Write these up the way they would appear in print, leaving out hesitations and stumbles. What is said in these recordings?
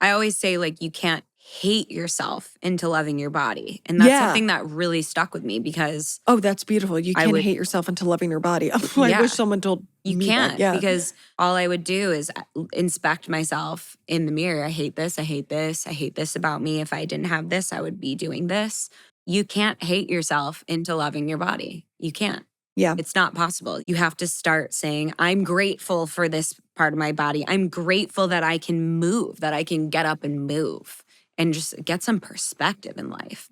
I always say, like, you can't hate yourself into loving your body. And that's something that really stuck with me because Oh, that's beautiful. You can't hate yourself into loving your body. I wish someone told you me can't, that. Yeah. because all I would do is inspect myself in the mirror. I hate this. I hate this. I hate this about me. If I didn't have this, I would be doing this. You can't hate yourself into loving your body. You can't. Yeah. It's not possible. You have to start saying, I'm grateful for this part of my body. I'm grateful that I can move, that I can get up and move and just get some perspective in life.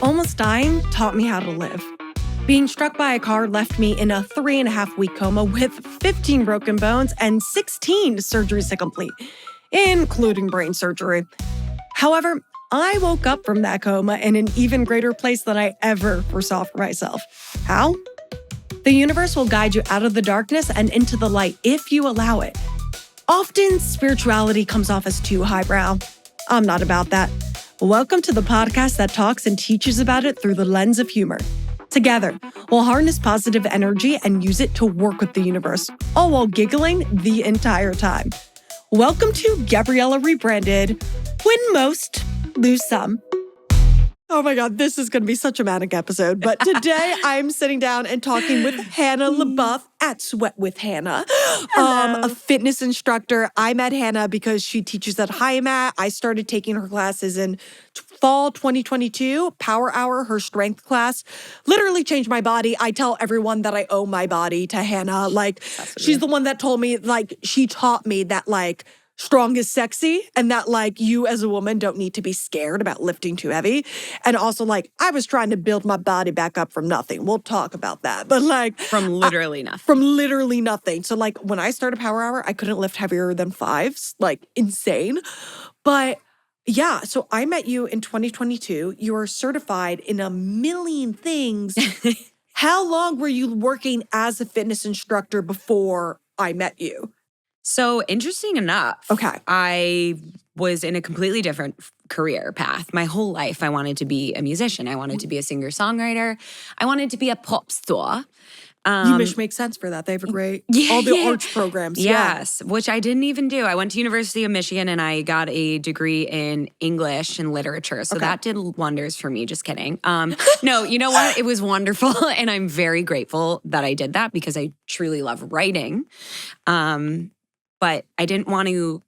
Almost dying taught me how to live. Being struck by a car left me in a 3.5-week coma with 15 broken bones and 16 surgeries to complete, including brain surgery. However, I woke up from that coma in an even greater place than I ever foresaw for myself. How? The universe will guide you out of the darkness and into the light if you allow it. Often, spirituality comes off as too highbrow. I'm not about that. Welcome to the podcast that talks and teaches about it through the lens of humor. Together, we'll harness positive energy and use it to work with the universe, all while giggling the entire time. Welcome to Gabriella Rebranded. Win most, lose some. Oh my God, this is going to be such a manic episode. But today I'm sitting down and talking with Hannah Leboff at Sweat with Hannah, a fitness instructor. I met Hannah because she teaches at HiMat. I started taking her classes in fall 2022. Power Hour, her strength class, literally changed my body. I tell everyone that I owe my body to Hannah. Like, she's the one that told me, like, she taught me that, like, strong is sexy and that, like, you as a woman don't need to be scared about lifting too heavy. And also, like, I was trying to build my body back up from nothing. We'll talk about that. But, like, From literally nothing. From literally nothing. So, like, when I started Power Hour, I couldn't lift heavier than 5s. Like, insane. But yeah, so I met you in 2022. You are certified in a million things. How long were you working as a fitness instructor before I met you? So interesting enough, I was in a completely different career path. My whole life, I wanted to be a musician. I wanted to be a singer-songwriter. I wanted to be a pop star. UMich makes sense for that. They have a great, all the arts programs. Yes, which I didn't even do. I went to University of Michigan and I got a degree in English and literature. So that did wonders for me. Just kidding. No, you know what? It was wonderful. And I'm very grateful that I did that because I truly love writing. But I didn't want to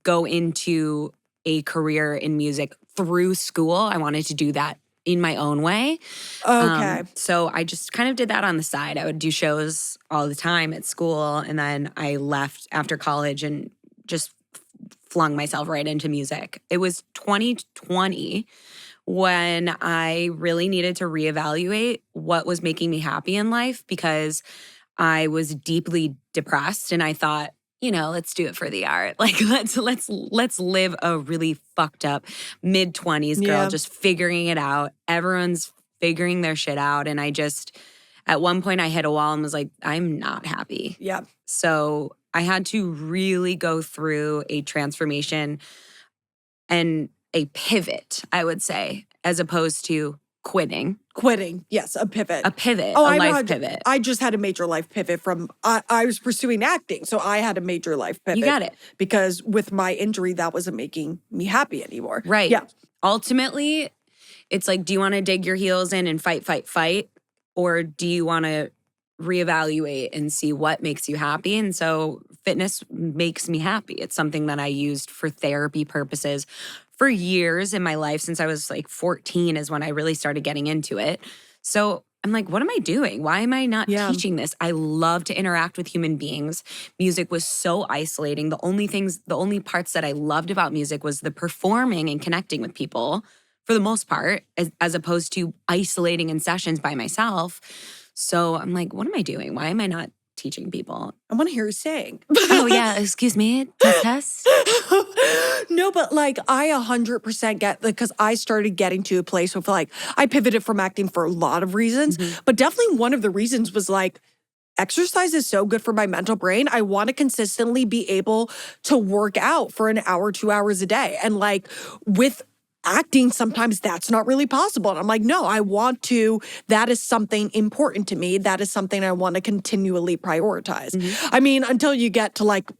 go into a career in music through school. I wanted to do that in my own way. Okay. So I just kind of did that on the side. I would do shows all the time at school. And then I left after college and just flung myself right into music. It was 2020 when I really needed to reevaluate what was making me happy in life because I was deeply depressed and I thought, you know, let's do it for the art. Like, let's live a really fucked up mid-20s girl just figuring it out. Everyone's figuring their shit out. And I just, at one point I hit a wall and was like, I'm not happy. Yeah. So I had to really go through a transformation and a pivot, I would say, as opposed to quitting. Yes, a pivot. A life pivot. I just had a major life pivot from, I was pursuing acting, so I had a major life pivot. You got it. Because with my injury, that wasn't making me happy anymore. Right. Yeah. Ultimately, it's like, do you want to dig your heels in and fight? Or do you want to reevaluate and see what makes you happy? And so fitness makes me happy. It's something that I used for therapy purposes for years in my life. Since I was like 14 is when I really started getting into it. So I'm like, what am I doing? Why am I not teaching this? I love to interact with human beings. Music was so isolating. The only parts that I loved about music was the performing and connecting with people for the most part, as opposed to isolating in sessions by myself. So I'm like, what am I doing? Why am I not teaching people? I want to hear you sing. Oh yeah, excuse me, test. No, but like I 100% get, because I started getting to a place where like I pivoted from acting for a lot of reasons, but definitely one of the reasons was like, exercise is so good for my mental brain. I want to consistently be able to work out for an hour, 2 hours a day. And like with acting, sometimes that's not really possible. And I'm like, no, that is something important to me. That is something I want to continually prioritize. I mean, until you get to like,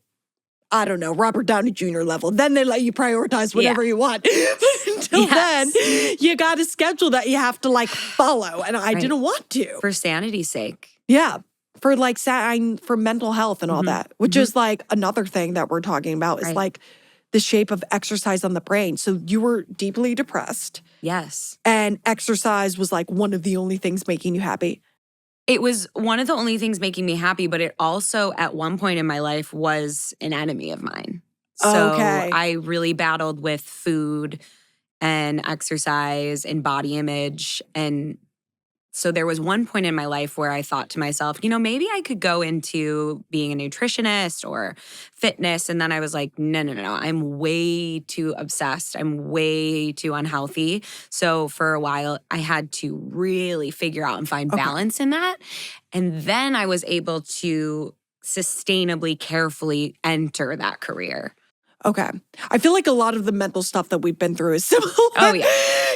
I don't know, Robert Downey Jr. level, then they let you prioritize whatever you want. But until then, you got a schedule that you have to like follow. And I didn't want to. For sanity's sake. Yeah. For like, for mental health and all that, which is like another thing that we're talking about is like the shape of exercise on the brain. So you were deeply depressed. Yes. And exercise was like one of the only things making you happy. It was one of the only things making me happy, but it also at one point in my life was an enemy of mine. So I really battled with food and exercise and body image. And so there was one point in my life where I thought to myself, you know, maybe I could go into being a nutritionist or fitness. And then I was like, no. I'm way too obsessed. I'm way too unhealthy. So for a while, I had to really figure out and find balance in that. And then I was able to sustainably, carefully enter that career. Okay. I feel like a lot of the mental stuff that we've been through is similar. Oh, yeah.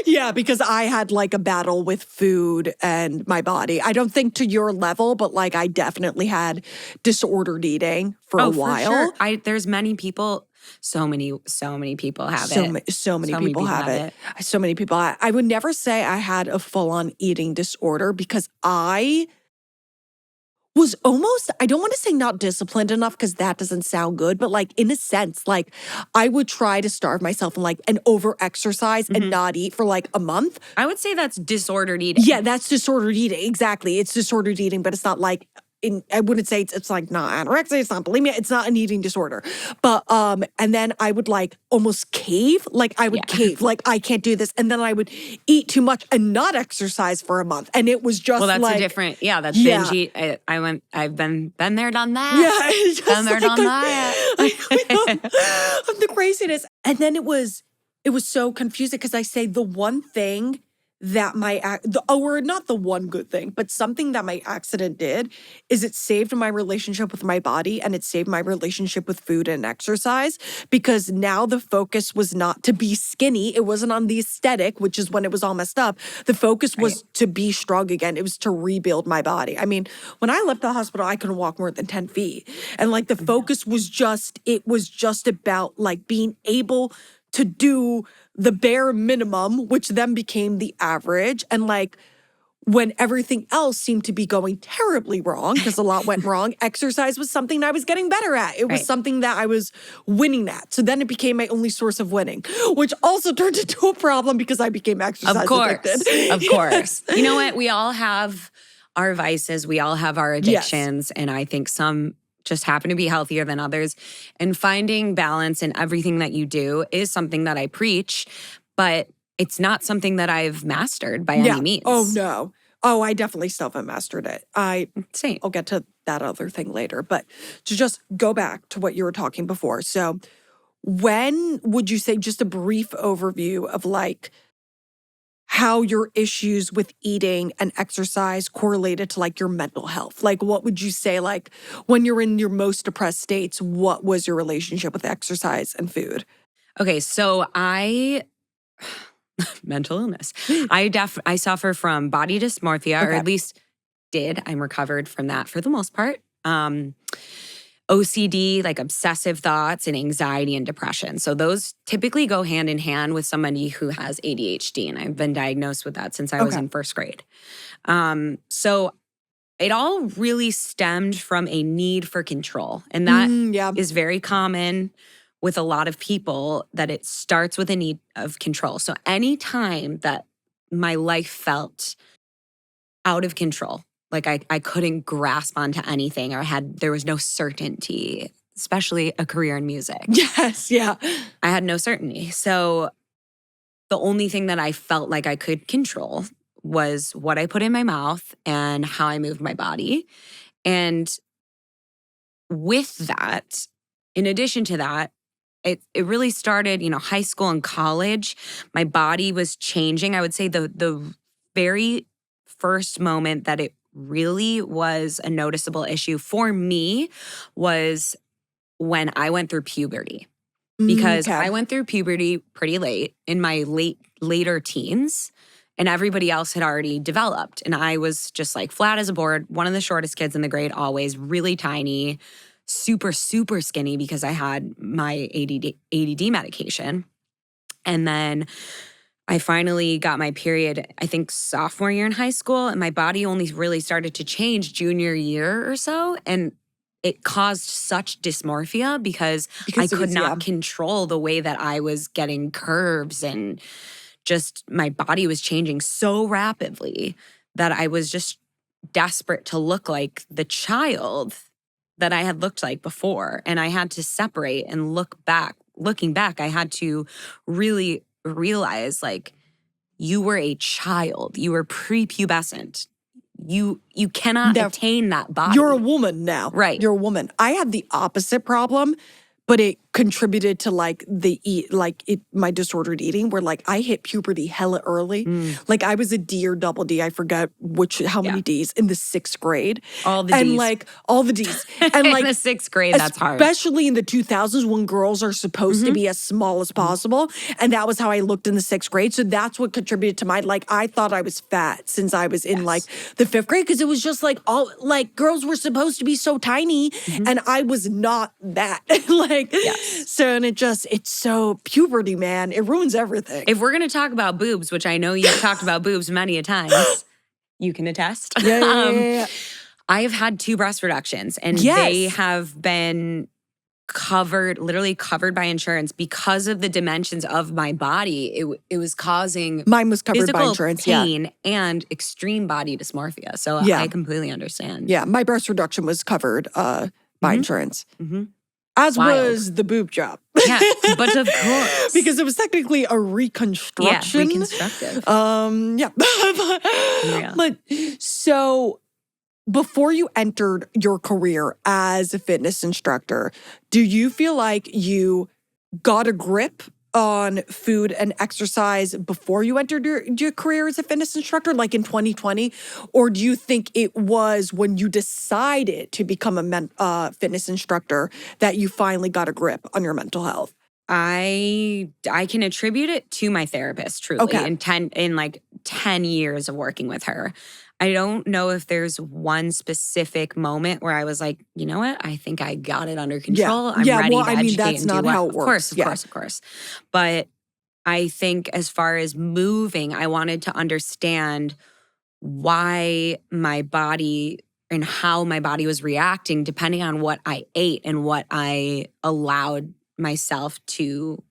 Yeah, because I had like a battle with food and my body. I don't think to your level, but like I definitely had disordered eating for a while. For sure. There's many people, so many people have it. So many people have it. So many people. I would never say I had a full-on eating disorder because I was almost, I don't want to say not disciplined enough because that doesn't sound good, but like in a sense, like I would try to starve myself and over-exercise and not eat for like a month. I would say that's disordered eating. Yeah, that's disordered eating. Exactly. It's disordered eating, but it's not like, I wouldn't say it's like not anorexia, it's not bulimia, it's not an eating disorder. But, and then I would like almost cave. Like I would cave, like I can't do this. And then I would eat too much and not exercise for a month. And it was just that's like. A different, that's binge eat. I've been there, done that. Yeah. It's just been there, done that. Of the craziness. And then it was so confusing because I say the one thing that or not the one good thing, but something that my accident did is it saved my relationship with my body and it saved my relationship with food and exercise because now the focus was not to be skinny. It wasn't on the aesthetic, which is when it was all messed up. The focus was to be strong again. It was to rebuild my body. I mean, when I left the hospital, I couldn't walk more than 10 feet. And like the focus was just about like being able to do the bare minimum, which then became the average. And like when everything else seemed to be going terribly wrong, because a lot went wrong, exercise was something I was getting better at. It was something that I was winning at. So then it became my only source of winning, which also turned into a problem because I became exercise addicted. Of course. You know what? We all have our vices. We all have our addictions. And I think some just happen to be healthier than others. And finding balance in everything that you do is something that I preach, but it's not something that I've mastered by any means. Oh, no. Oh, I definitely still haven't mastered it. Same. I'll get to that other thing later. But to just go back to what you were talking before. So when would you say, just a brief overview of like how your issues with eating and exercise correlated to like your mental health? Like what would you say, like when you're in your most depressed states, what was your relationship with exercise and food? Okay, so mental illness. I suffer from body dysmorphia, or at least did. I'm recovered from that for the most part. OCD, like obsessive thoughts, and anxiety and depression. So those typically go hand in hand with somebody who has ADHD. And I've been diagnosed with that since I was in first grade. So it all really stemmed from a need for control. And that is very common with a lot of people, that it starts with a need of control. So anytime that my life felt out of control, like I couldn't grasp onto anything, or there was no certainty, especially a career in music. Yes, yeah. I had no certainty. So the only thing that I felt like I could control was what I put in my mouth and how I moved my body. And with that, in addition to that, it really started, high school and college. My body was changing. I would say the very first moment that it really was a noticeable issue for me was when I went through puberty. because Okay. I went through puberty pretty late in my later teens, and everybody else had already developed. And I was just like flat as a board, one of the shortest kids in the grade, always really tiny, super, super skinny because I had my ADD medication. And then I finally got my period, I think sophomore year in high school, and my body only really started to change junior year or so. And it caused such dysmorphia because I Because it could was, not control the way that I was getting curves, and just my body was changing so rapidly that I was just desperate to look like the child that I had looked like before. And I had to separate and look back. Looking back, I had to really realize like, you were a child. You were prepubescent. You cannot Now, attain that body. You're a woman now. Right. You're a woman. I had the opposite problem, but it contributed to like my disordered eating where like I hit puberty hella early. Like I was a D or double D, I forget how many Ds in the 6th grade. All the and Ds. like all the Ds. And like in the 6th grade, that's hard. Especially in the 2000s when girls are supposed to be as small as possible. And that was how I looked in the 6th grade. So that's what contributed to my, like, I thought I was fat since I was in like the 5th grade. Cause it was just like all, like girls were supposed to be so tiny and I was not that. Like, so, and it's so puberty, man. It ruins everything. If we're going to talk about boobs, which I know you've talked about boobs many a times, you can attest. Yeah. I have had 2 breast reductions and they have been literally covered by insurance because of the dimensions of my body. It was causing Mine was covered by physical insurance, pain and extreme body dysmorphia. So I completely understand. Yeah, my breast reduction was covered by insurance. As Wild. was the boob job. Yeah, but of course. Because it was technically a reconstruction. Yeah, reconstructive. Yeah. But so before you entered your career as a fitness instructor, do you feel like you got a grip on food and exercise before you entered your career as a fitness instructor, like in 2020? Or do you think it was when you decided to become a fitness instructor that you finally got a grip on your mental health? I can attribute it to my therapist, truly. Okay. In like 10 years of working with her. I don't know if there's one specific moment where I was like, you know what? I think I got it under control. I'm ready to educate that's and not do how it works. Of course. But I think as far as moving, I wanted to understand why my body and how my body was reacting depending on what I ate and what I allowed myself to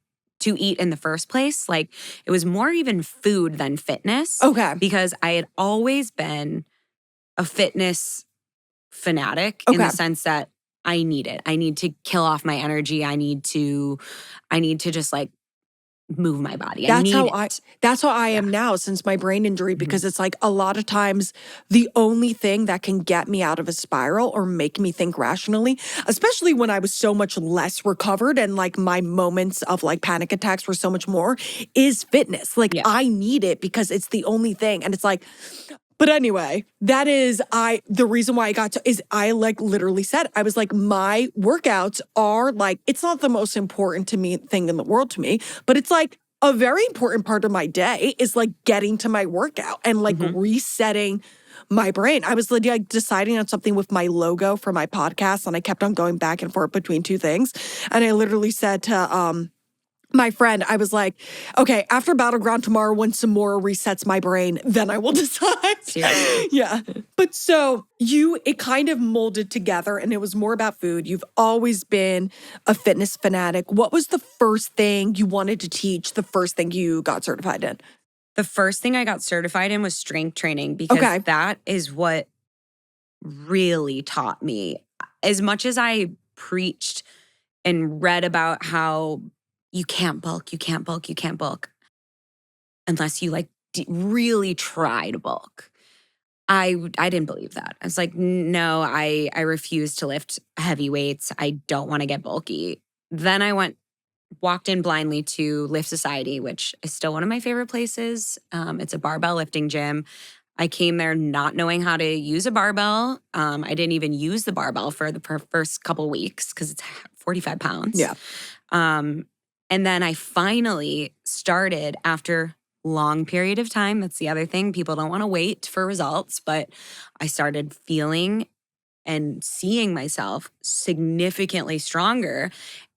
eat in the first place. Like it was more even food than fitness. Okay. Because I had always been a fitness fanatic in the sense that I need it. I need to kill off my energy. I need to just like move my body. That's how I am now since my brain injury, because it's like a lot of times the only thing that can get me out of a spiral or make me think rationally, especially when I was so much less recovered and like my moments of like panic attacks were so much more, is fitness. Like I need it because it's the only thing. And it's like, but anyway, that is the reason why I got to is I like literally said, I was like, my workouts are like, it's not the most important to me thing in the world to me, but it's like a very important part of my day is like getting to my workout and like resetting my brain. I was like deciding on something with my logo for my podcast and I kept on going back and forth between 2 things. And I literally said to, my friend, I was like, okay, after Battleground tomorrow, when some more resets my brain, then I will decide. Seriously. Yeah. But so it kind of molded together and it was more about food. You've always been a fitness fanatic. What was the first thing you wanted to teach, the first thing you got certified in? The first thing I got certified in was strength training because that is what really taught me. As much as I preached and read about how you can't bulk unless you like really try to bulk. I didn't believe that. I was like, no, I refuse to lift heavy weights. I don't want to get bulky. Then I walked in blindly to Lift Society, which is still one of my favorite places. It's a barbell lifting gym. I came there not knowing how to use a barbell. I didn't even use the barbell for the first couple weeks because it's 45 pounds. Yeah. And then I finally started after long period of time. That's the other thing. People don't want to wait for results, but I started feeling and seeing myself significantly stronger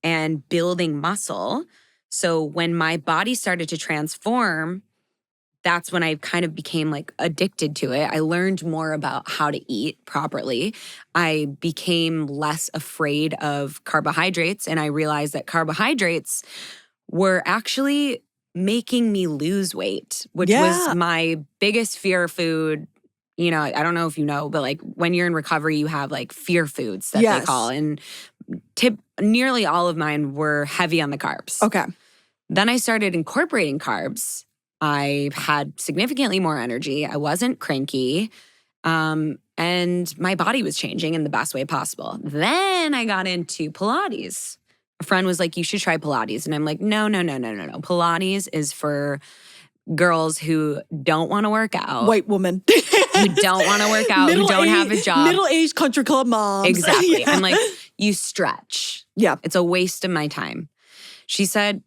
and building muscle. So when my body started to transform, that's when I kind of became like addicted to it. I learned more about how to eat properly. I became less afraid of carbohydrates, and I realized that carbohydrates were actually making me lose weight, which was my biggest fear food. You know, I don't know if you know, but like when you're in recovery, you have like fear foods that they call. And nearly all of mine were heavy on the carbs. Okay. Then I started incorporating carbs. I had significantly more energy. I wasn't cranky. And my body was changing in the best way possible. Then I got into Pilates. A friend was like, you should try Pilates. And I'm like, no. Pilates is for girls who don't want to work out. White woman. Who don't want to work out, who don't have a job. Middle-aged country club moms. Exactly. I'm like, you stretch. Yeah. It's a waste of my time. She said,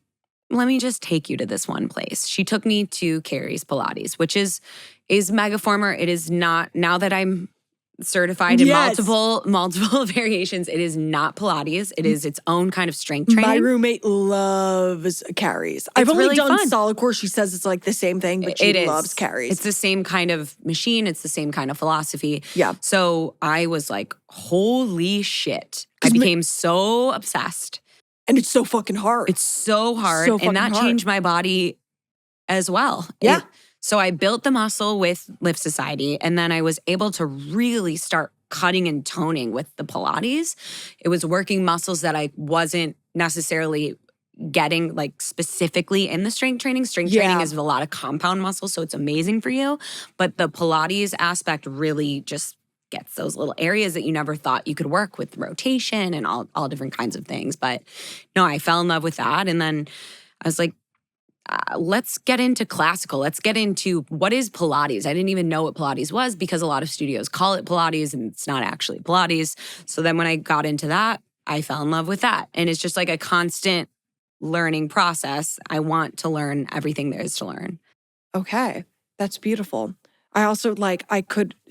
let me just take you to this one place. She took me to Carrie's Pilates, which is Megaformer. It is not, now that I'm certified in multiple variations, it is not Pilates. It is its own kind of strength training. My roommate loves Carrie's. I've only done solid core. She says it's like the same thing, but she loves Carrie's. It's the same kind of machine. It's the same kind of philosophy. Yeah. So I was like, holy shit. I became so obsessed. And it's so fucking hard. It's so hard. And that changed my body as well. Yeah. So I built the muscle with Lift Society, and then I was able to really start cutting and toning with the Pilates. It was working muscles that I wasn't necessarily getting like specifically in the strength training. Strength training is a lot of compound muscles, so it's amazing for you. But the Pilates aspect really just gets those little areas that you never thought you could work with rotation and all different kinds of things. But no, I fell in love with that. And then I was like, let's get into classical. Let's get into what is Pilates. I didn't even know what Pilates was because a lot of studios call it Pilates and it's not actually Pilates. So then when I got into that, I fell in love with that. And it's just like a constant learning process. I want to learn everything there is to learn. Okay, that's beautiful. I also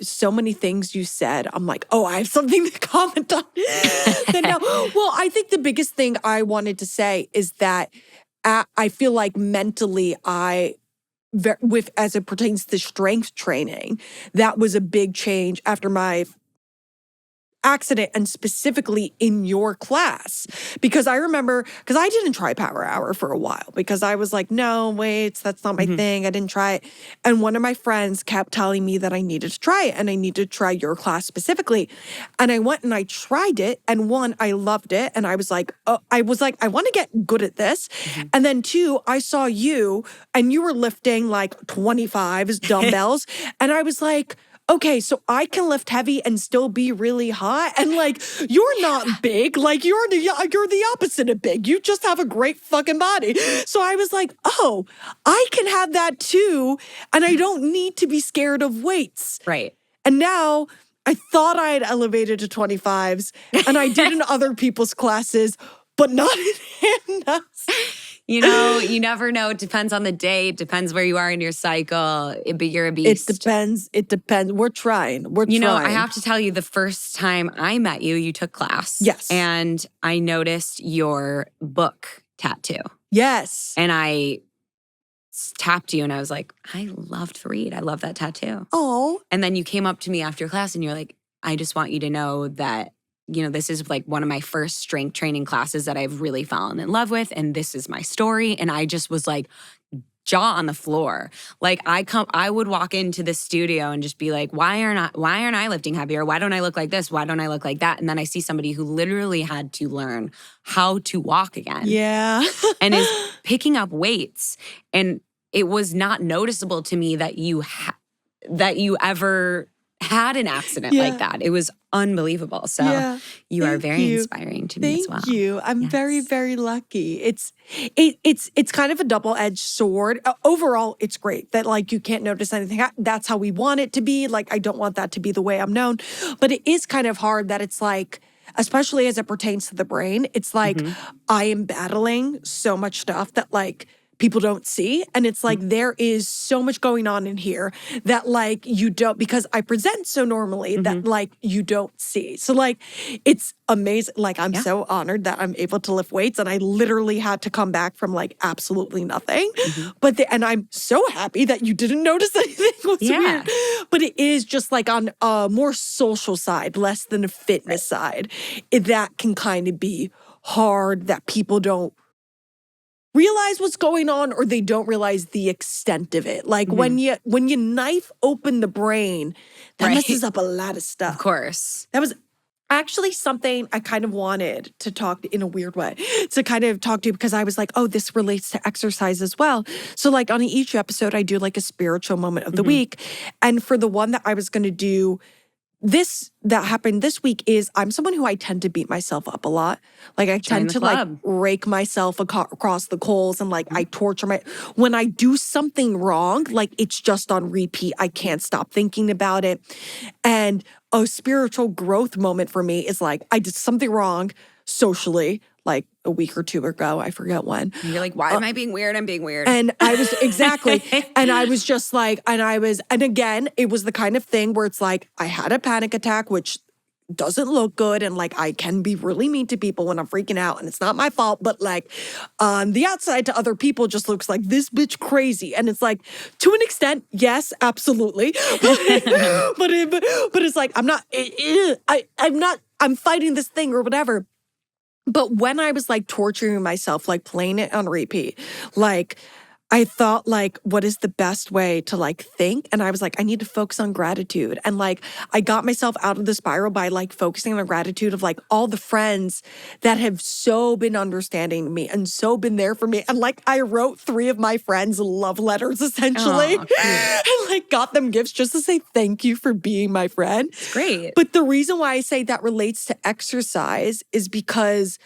so many things you said, I'm like, oh, I have something to comment on. Well, I think the biggest thing I wanted to say is that I feel like mentally as it pertains to strength training, that was a big change after my accident and specifically in your class. Because I remember, because I didn't try Power Hour for a while because I was like, no, wait, that's not my thing. I didn't try it. And one of my friends kept telling me that I needed to try it and I needed to try your class specifically. And I went and I tried it. And one, I loved it. And I was like, I want to get good at this. And then two, I saw you and you were lifting like 25 dumbbells. And I was like, okay, so I can lift heavy and still be really hot. And like, you're not big. Like you're the opposite of big. You just have a great fucking body. So I was like, oh, I can have that too. And I don't need to be scared of weights. Right. And now I thought I had elevated to 25s and I did in other people's classes, but not in Hannah's. You know, you never know. It depends on the day. It depends where you are in your cycle. But you're a beast. It depends. We're trying. You know, I have to tell you, the first time I met you, you took class. Yes. And I noticed your book tattoo. Yes. And I tapped you and I was like, I love to read. I love that tattoo. Oh. And then you came up to me after class and you're like, I just want you to know that, you know, this is like one of my first strength training classes that I've really fallen in love with. And this is my story. And I just was like, jaw on the floor. Like I would walk into the studio and just be like, why aren't I lifting heavier? Why don't I look like this? Why don't I look like that? And then I see somebody who literally had to learn how to walk again. Yeah. And is picking up weights. And it was not noticeable to me that you ever had an accident like that. It was unbelievable. So you are very inspiring to me as well. Thank you. I'm very, very lucky. It's kind of a double-edged sword. Overall, it's great that like you can't notice anything. That's how we want it to be. Like I don't want that to be the way I'm known. But it is kind of hard that it's like especially as it pertains to the brain, it's like Mm-hmm. I am battling so much stuff that like people don't see. And it's like there is so much going on in here that like you don't, because I present so normally that like you don't see. So like it's amazing. Like I'm so honored that I'm able to lift weights, and I literally had to come back from like absolutely nothing. And I'm so happy that you didn't notice anything was weird. But it is just like on a more social side, less than a fitness side, that can kind of be hard, that people don't realize what's going on, or they don't realize the extent of it. Like when you knife open the brain, that messes up a lot of stuff. Of course. That was actually something I kind of wanted to talk in a weird way, to kind of talk to, because I was like, oh, this relates to exercise as well. So like on each episode, I do like a spiritual moment of the week. And for the one that I was going to do that happened this week is I'm someone who I tend to beat myself up a lot. Like I tend to like rake myself across the coals, and like I torture when I do something wrong, like it's just on repeat. I can't stop thinking about it. And a spiritual growth moment for me is like I did something wrong socially, like a week or two ago. I forget when. And you're like, why am I being weird? I'm being weird. And I was exactly. And I was just like, and again, it was the kind of thing where it's like, I had a panic attack, which doesn't look good. And like, I can be really mean to people when I'm freaking out, and it's not my fault. But like on the outside to other people just looks like this bitch crazy. And it's like, to an extent, yes, absolutely. But it's like, I'm fighting this thing or whatever. But when I was like torturing myself, like playing it on repeat, like I thought like, what is the best way to like think? And I was like, I need to focus on gratitude. And like, I got myself out of the spiral by like focusing on gratitude of like all the friends that have so been understanding me and so been there for me. And like, I wrote 3 of my friends love letters essentially. And like got them gifts just to say thank you for being my friend. It's great. But the reason why I say that relates to exercise is because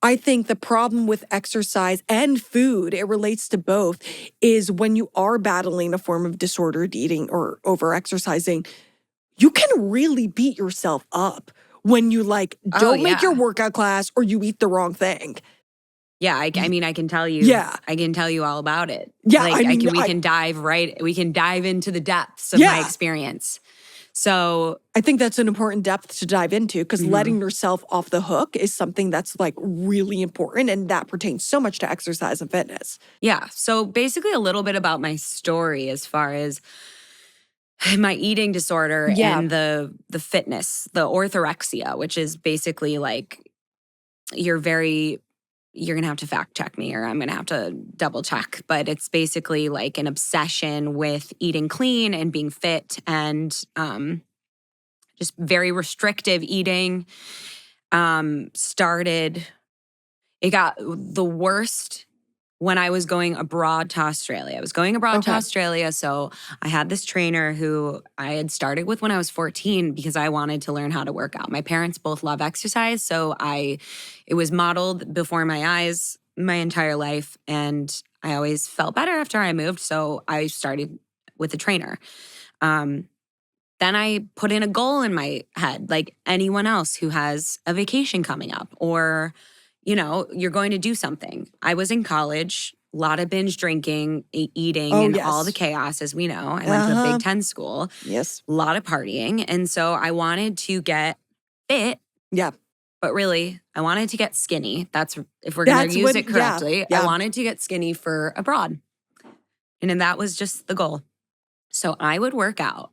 I think the problem with exercise and food, it relates to both, is when you are battling a form of disordered eating or over-exercising, you can really beat yourself up when you like don't make your workout class or you eat the wrong thing. Yeah, I mean, I can tell you. Yeah. I can tell you all about it. Yeah, like, we can dive into the depths of my experience. So I think that's an important depth to dive into, because letting yourself off the hook is something that's like really important, and that pertains so much to exercise and fitness. Yeah. So basically a little bit about my story as far as my eating disorder and the fitness, the orthorexia, which is basically like you're going to have to fact check me, or I'm going to have to double check. But it's basically like an obsession with eating clean and being fit, and just very restrictive eating. It got the worst when I was going abroad to Australia. I was going abroad to Australia. So I had this trainer who I had started with when I was 14 because I wanted to learn how to work out. My parents both love exercise. So it was modeled before my eyes my entire life. And I always felt better after I moved. So I started with a trainer. Then I put in a goal in my head, like anyone else who has a vacation coming up, or you're going to do something. I was in college, a lot of binge drinking, eating, and all the chaos, as we know. I went to a Big Ten school. Yes. A lot of partying. And so I wanted to get fit. Yeah. But really, I wanted to get skinny. That's if we're going to use it correctly. I wanted to get skinny for abroad. And then that was just the goal. So I would work out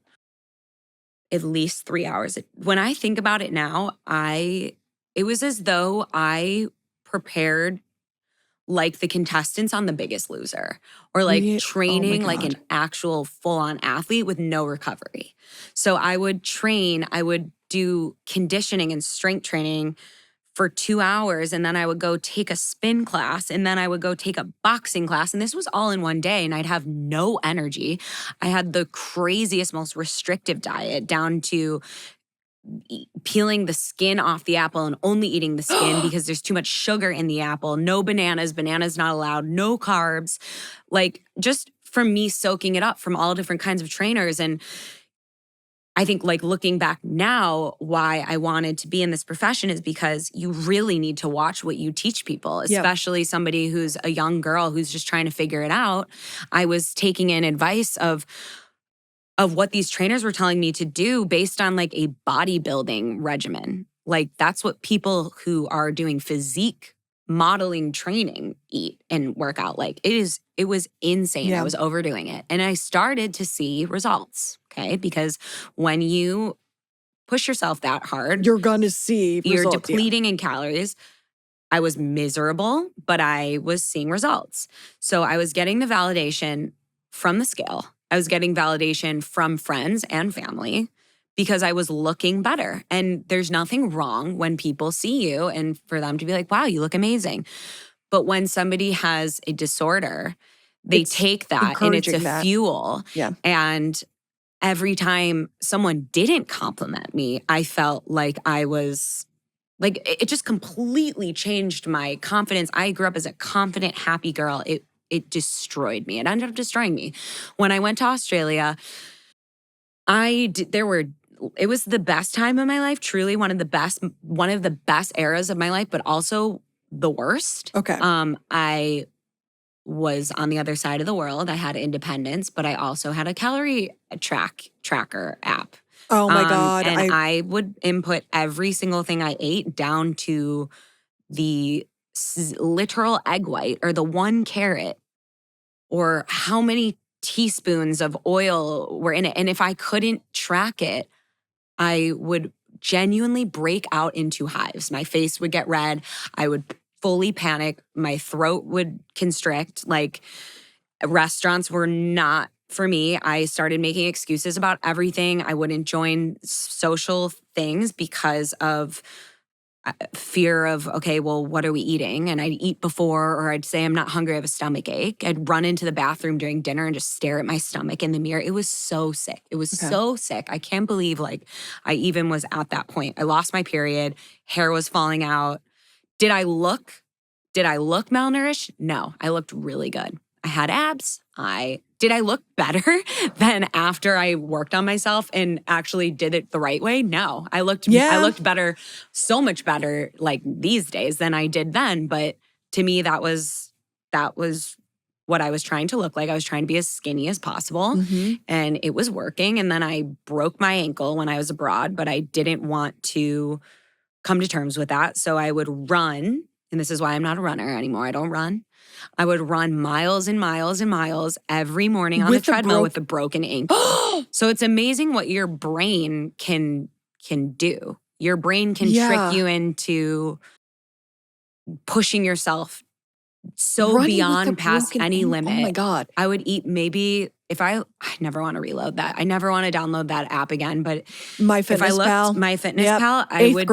at least 3 hours. When I think about it now, it was as though I prepared like the contestants on The Biggest Loser, or like training like an actual full-on athlete with no recovery. So I would train, I would do conditioning and strength training for 2 hours, and then I would go take a spin class, and then I would go take a boxing class, and this was all in one day, and I'd have no energy. I had the craziest, most restrictive diet, down to peeling the skin off the apple and only eating the skin because there's too much sugar in the apple. No bananas not allowed, no carbs. Like, just from me soaking it up from all different kinds of trainers. And I think like looking back now, why I wanted to be in this profession is because you really need to watch what you teach people, especially somebody who's a young girl who's just trying to figure it out. I was taking in advice of what these trainers were telling me to do based on like a bodybuilding regimen. Like that's what people who are doing physique modeling training eat and work out. Like it was insane. I was overdoing it. And I started to see results, okay? Because when you push yourself that hard, you're going to see you're results, depleting in calories. I was miserable, but I was seeing results. So I was getting the validation from the scale. I was getting validation from friends and family because I was looking better. And there's nothing wrong when people see you and for them to be like, wow, you look amazing. But when somebody has a disorder, they take that and it's a fuel. Yeah. And every time someone didn't compliment me, I felt like I was like, it just completely changed my confidence. I grew up as a confident, happy girl. It destroyed me. It ended up destroying me. When I went to Australia, it was the best time of my life, truly one of the best eras of my life, but also the worst. Okay. I was on the other side of the world. I had independence, but I also had a calorie tracker app. Oh my God. And I would input every single thing I ate down to the literal egg white or the 1 carrot or how many teaspoons of oil were in it. And if I couldn't track it, I would genuinely break out into hives. My face would get red. I would fully panic. My throat would constrict. Like restaurants were not for me. I started making excuses about everything. I wouldn't join social things because of fear of, okay, well, what are we eating? And I'd eat before, or I'd say I'm not hungry, I have a stomach ache. I'd run into the bathroom during dinner and just stare at my stomach in the mirror. It was so sick. It was so sick. I can't believe like I even was at that point. I lost my period. Hair was falling out. Did I look malnourished? No, I looked really good. I had abs. Did I look better than after I worked on myself and actually did it the right way? No, I looked better, so much better like these days than I did then. But to me, that was what I was trying to look like. I was trying to be as skinny as possible and it was working. And then I broke my ankle when I was abroad, but I didn't want to come to terms with that. So I would run. And this is why I'm not a runner anymore. I don't run. I would run miles and miles and miles every morning on the treadmill with a broken ankle. So it's amazing what your brain can do. Your brain can trick you into pushing yourself so beyond past any limit. Oh my God. I would eat maybe I never want to reload that. I never want to download that app again. But MyFitnessPal, I would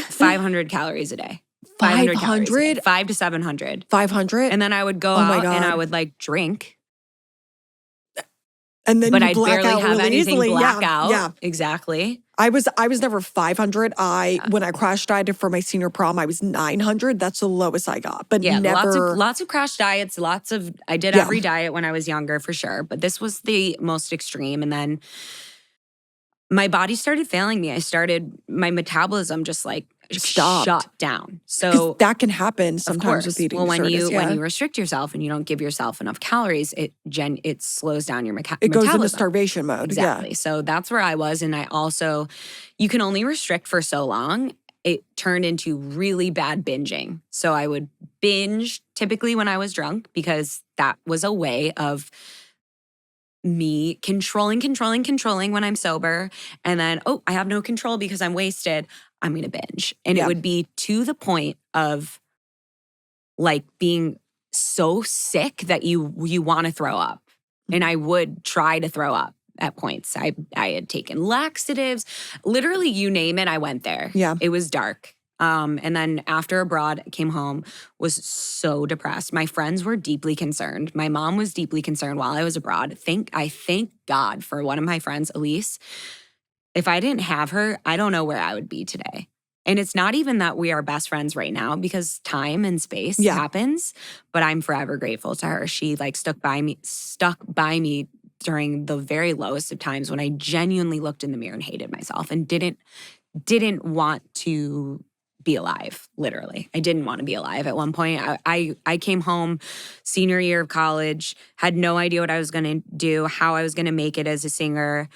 500 calories a day. 500? 500 to 700. 500? And then I would go out and I would like drink. And then but you I'd black barely out have really anything easily. black out. Yeah. Exactly. I was never 500. When I crash dieted for my senior prom, I was 900. That's the lowest I got. But never lots of crash diets, I did every diet when I was younger for sure. But this was the most extreme. And then my body started failing me. My metabolism just like stopped. Shut down. So that can happen sometimes with eating disorders. When you restrict yourself and you don't give yourself enough calories, it slows down your It metabolism. goes into starvation mode. Exactly. Yeah. So that's where I was. And you can only restrict for so long. It turned into really bad binging. So I would binge typically when I was drunk because that was a way of me controlling when I'm sober. And then, I have no control because I'm wasted. I'm going to binge. And it would be to the point of like being so sick that you want to throw up. And I would try to throw up at points. I had taken laxatives, literally you name it, I went there. Yeah. It was dark. And then after abroad, came home, was so depressed. My friends were deeply concerned. My mom was deeply concerned while I was abroad. I thank God for one of my friends, Elise. If I didn't have her, I don't know where I would be today. And it's not even that we are best friends right now because time and space happens, but I'm forever grateful to her. She like stuck by me during the very lowest of times when I genuinely looked in the mirror and hated myself and didn't want to be alive, literally. I didn't want to be alive at one point. I came home senior year of college, had no idea what I was going to do, how I was going to make it as a singer,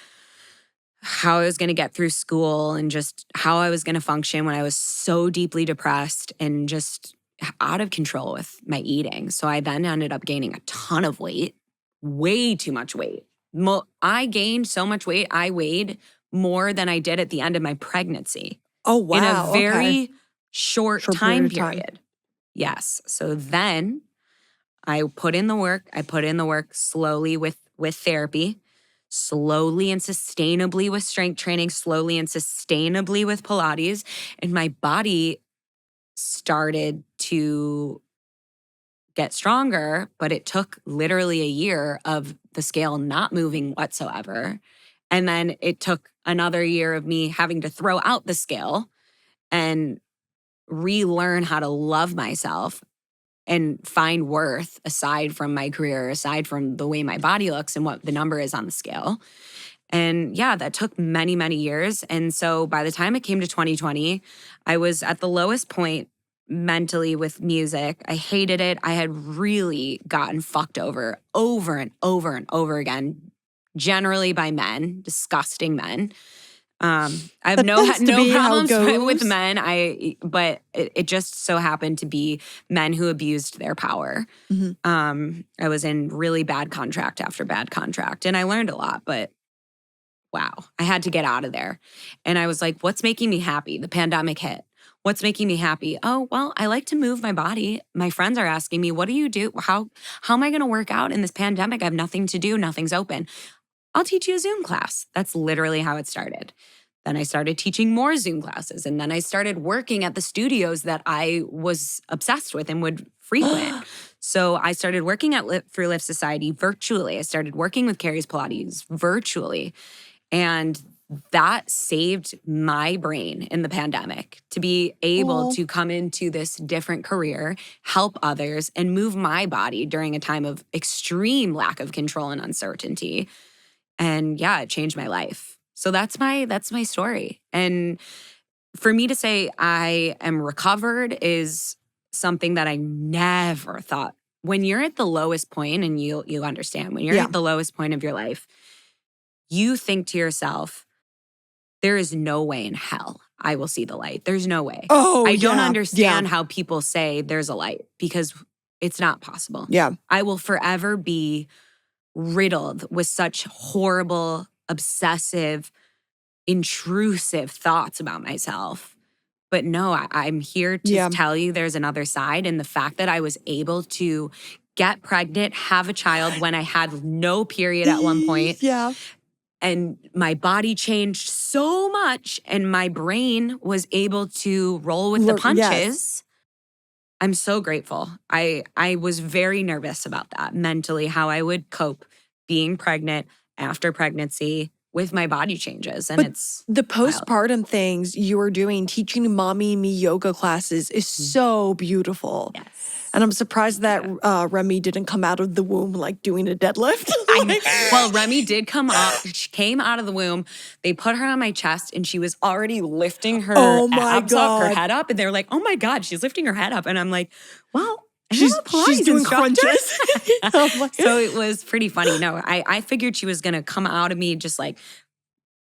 how I was going to get through school, and just how I was going to function when I was so deeply depressed and just out of control with my eating. So I then ended up gaining a ton of weight, way too much weight. I gained so much weight, I weighed more than I did at the end of my pregnancy. Oh, wow. In a very short time period of time. period. Yes. So then I put in the work. I put in the work slowly with therapy, slowly and sustainably with strength training, slowly and sustainably with Pilates. And my body started to get stronger, but it took literally a year of the scale not moving whatsoever. And then it took another year of me having to throw out the scale and relearn how to love myself and find worth aside from my career, aside from the way my body looks and what the number is on the scale. And yeah, that took many, many years. And so by the time it came to 2020, I was at the lowest point mentally with music. I hated it. I had really gotten fucked over and over and over again, generally by men, disgusting men. I have no problems with men. But it just so happened to be men who abused their power. Mm-hmm. I was in really bad contract after bad contract, and I learned a lot, but wow, I had to get out of there. And I was like, what's making me happy? The pandemic hit. What's making me happy? Oh, well, I like to move my body. My friends are asking me, what do you do? How am I going to work out in this pandemic? I have nothing to do. Nothing's open. I'll teach you a Zoom class. That's literally how it started. Then I started teaching more Zoom classes. And then I started working at the studios that I was obsessed with and would frequent. So I started working at Through Lift Society virtually. I started working with Carrie's Pilates virtually. And that saved my brain in the pandemic to be able to come into this different career, help others, and move my body during a time of extreme lack of control and uncertainty. And yeah, it changed my life. So that's my story. And for me to say I am recovered is something that I never thought. When you're at the lowest point, and you understand, when you're at the lowest point of your life, you think to yourself, there is no way in hell I will see the light. There's no way. I don't understand how people say there's a light, because it's not possible. Yeah. I will forever be riddled with such horrible, obsessive, intrusive thoughts about myself. But no, I'm here to tell you there's another side. And the fact that I was able to get pregnant, have a child when I had no period at one point. Yeah. And my body changed so much, and my brain was able to roll with the punches. Yes. I'm so grateful. I was very nervous about that mentally, how I would cope being pregnant, after pregnancy, with my body changes. And it's the postpartum things you were doing, teaching mommy me yoga classes is so beautiful. Yes. And I'm surprised that Remy didn't come out of the womb like doing a deadlift. Well, Remy did come out. She came out of the womb. They put her on my chest, and she was already lifting her abs up, her head up. And they were like, oh my God, she's lifting her head up. And I'm like, well, she's doing crunches. So it was pretty funny. No, I figured she was going to come out of me just like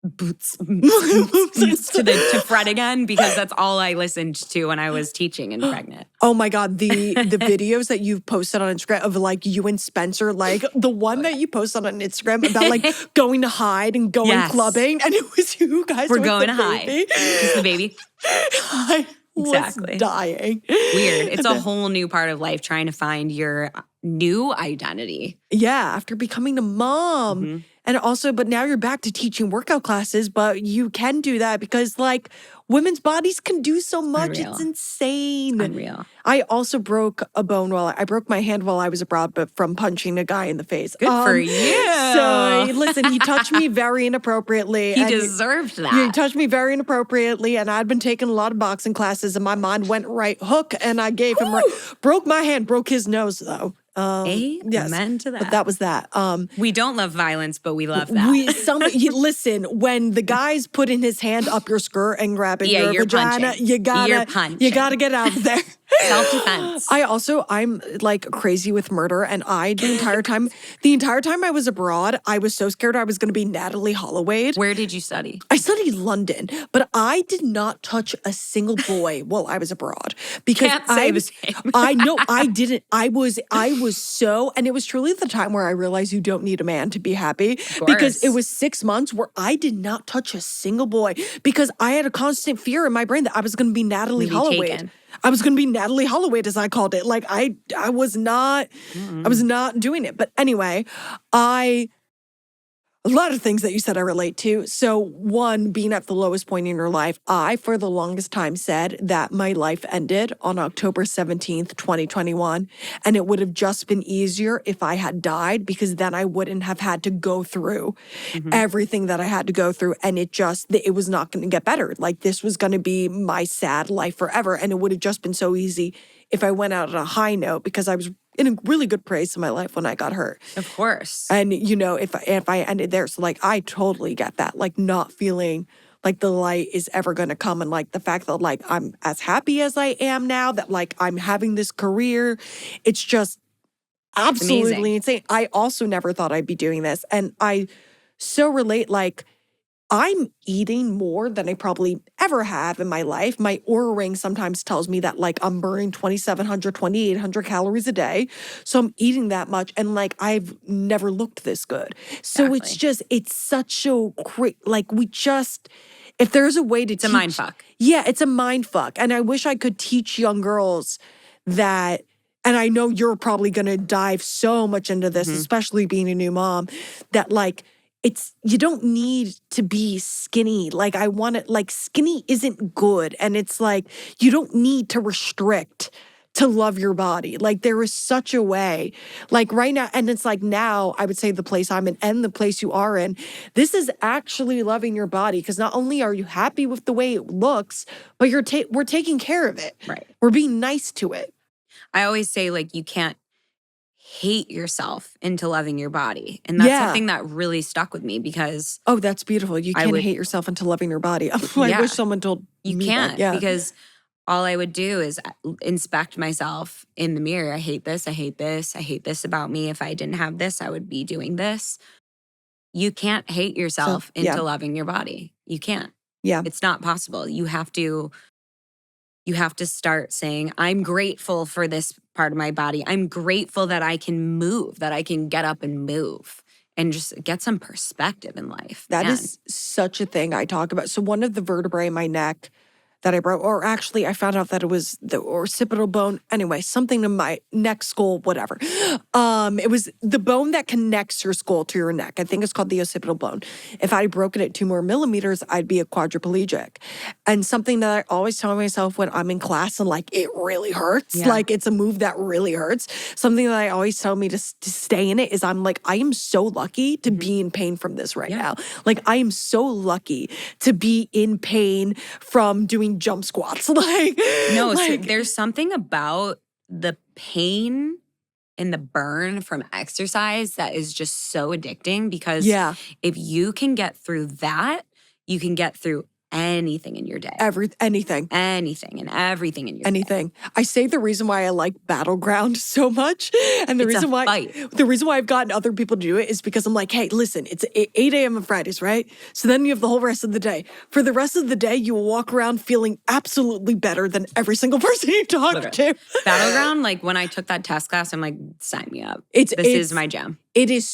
boots to fret again, because that's all I listened to when I was teaching and pregnant. Oh my God, the videos that you've posted on Instagram of like you and Spencer, like the one that you posted on Instagram about like going to hide and going clubbing, and it was you guys. We're going to hide. Just the baby. I was dying. Weird. It's a whole new part of life, trying to find your new identity. Yeah, after becoming a mom. Mm-hmm. And also, but now you're back to teaching workout classes, but you can do that because like women's bodies can do so much. Unreal. It's insane. Unreal. I also broke a bone I broke my hand while I was abroad, but from punching a guy in the face. Good for you. So listen, he touched me very inappropriately. He deserved that. He touched me very inappropriately, and I'd been taking a lot of boxing classes, and my mind went right hook, and I gave him broke my hand, broke his nose though. Yes, Amen to but that. that was that. We don't love violence, but we love that. Listen, when the guy's putting his hand up your skirt and grabbing your you're vagina, punching. you You're gotta punching. get out of there. Self-defense. I'm like crazy with murder, and the entire time I was abroad, I was so scared I was going to be Natalie Holloway. Where did you study? I studied London, but I did not touch a single boy while I was abroad because Can't say the same. I know I didn't. I was so, and it was truly the time where I realized you don't need a man to be happy because it was 6 months where I did not touch a single boy because I had a constant fear in my brain that I was going to be Natalie Holloway. Taken. I was going to be Natalie Holloway, as I called it. Like I was not doing it. But anyway, a lot of things that you said I relate to. So one, being at the lowest point in your life, I, for the longest time, said that my life ended on October 17th, 2021. And it would have just been easier if I had died because then I wouldn't have had to go through everything that I had to go through. And it was not going to get better. Like this was going to be my sad life forever. And it would have just been so easy if I went out on a high note because I was in a really good place in my life when I got hurt. Of course. And, if I ended there, so like, I totally get that, like not feeling like the light is ever going to come. And like the fact that like, I'm as happy as I am now, that like I'm having this career, it's just absolutely insane. I also never thought I'd be doing this. And I so relate, like, I'm eating more than I probably ever have in my life. My Oura ring sometimes tells me that like I'm burning 2,700, 2,800 calories a day. So I'm eating that much. And like, I've never looked this good. So it's such a great, like if there's a way to It's a mind fuck. Yeah, it's a mind fuck. And I wish I could teach young girls that, and I know you're probably going to dive so much into this, especially being a new mom, that like, you don't need to be skinny. Like skinny isn't good. And it's like, you don't need to restrict to love your body. Like there is such a way, like right now. And it's like now I would say the place I'm in and the place you are in, this is actually loving your body. Cause not only are you happy with the way it looks, but we're taking care of it. Right. We're being nice to it. I always say like, you can't hate yourself into loving your body. And that's something that really stuck with me because oh, that's beautiful. You can't hate yourself into loving your body. I wish someone told me you can't that. Yeah. Because all I would do is inspect myself in the mirror. I hate this. I hate this. I hate this about me. If I didn't have this, I would be doing this. You can't hate yourself into loving your body. You can't. Yeah. It's not possible. You have to start saying, I'm grateful for this part of my body. I'm grateful that I can move, that I can get up and move and just get some perspective in life. That is such a thing I talk about. So one of the vertebrae in my neck that I broke, or actually I found out that it was the occipital bone. Anyway, something in my neck, skull, whatever. It was the bone that connects your skull to your neck. I think it's called the occipital bone. If I had broken it 2 more millimeters, I'd be a quadriplegic. And something that I always tell myself when I'm in class and like, it really hurts. Yeah. Like it's a move that really hurts. Something that I always tell me to stay in it is I'm like, I am so lucky to be in pain from this right now. Like I am so lucky to be in pain from doing jump squats. So there's something about the pain and the burn from exercise that is just so addicting because if you can get through that, you can get through anything in your day. Anything and everything in your day. I say the reason why I like Battleground so much and the reason why I've gotten other people to do it is because I'm like, hey, listen, it's 8 a.m. on Fridays, right? So then you have the whole rest of the day. For the rest of the day, you will walk around feeling absolutely better than every single person you talk to. Battleground, like when I took that test class, I'm like, sign me up. This is my jam. It's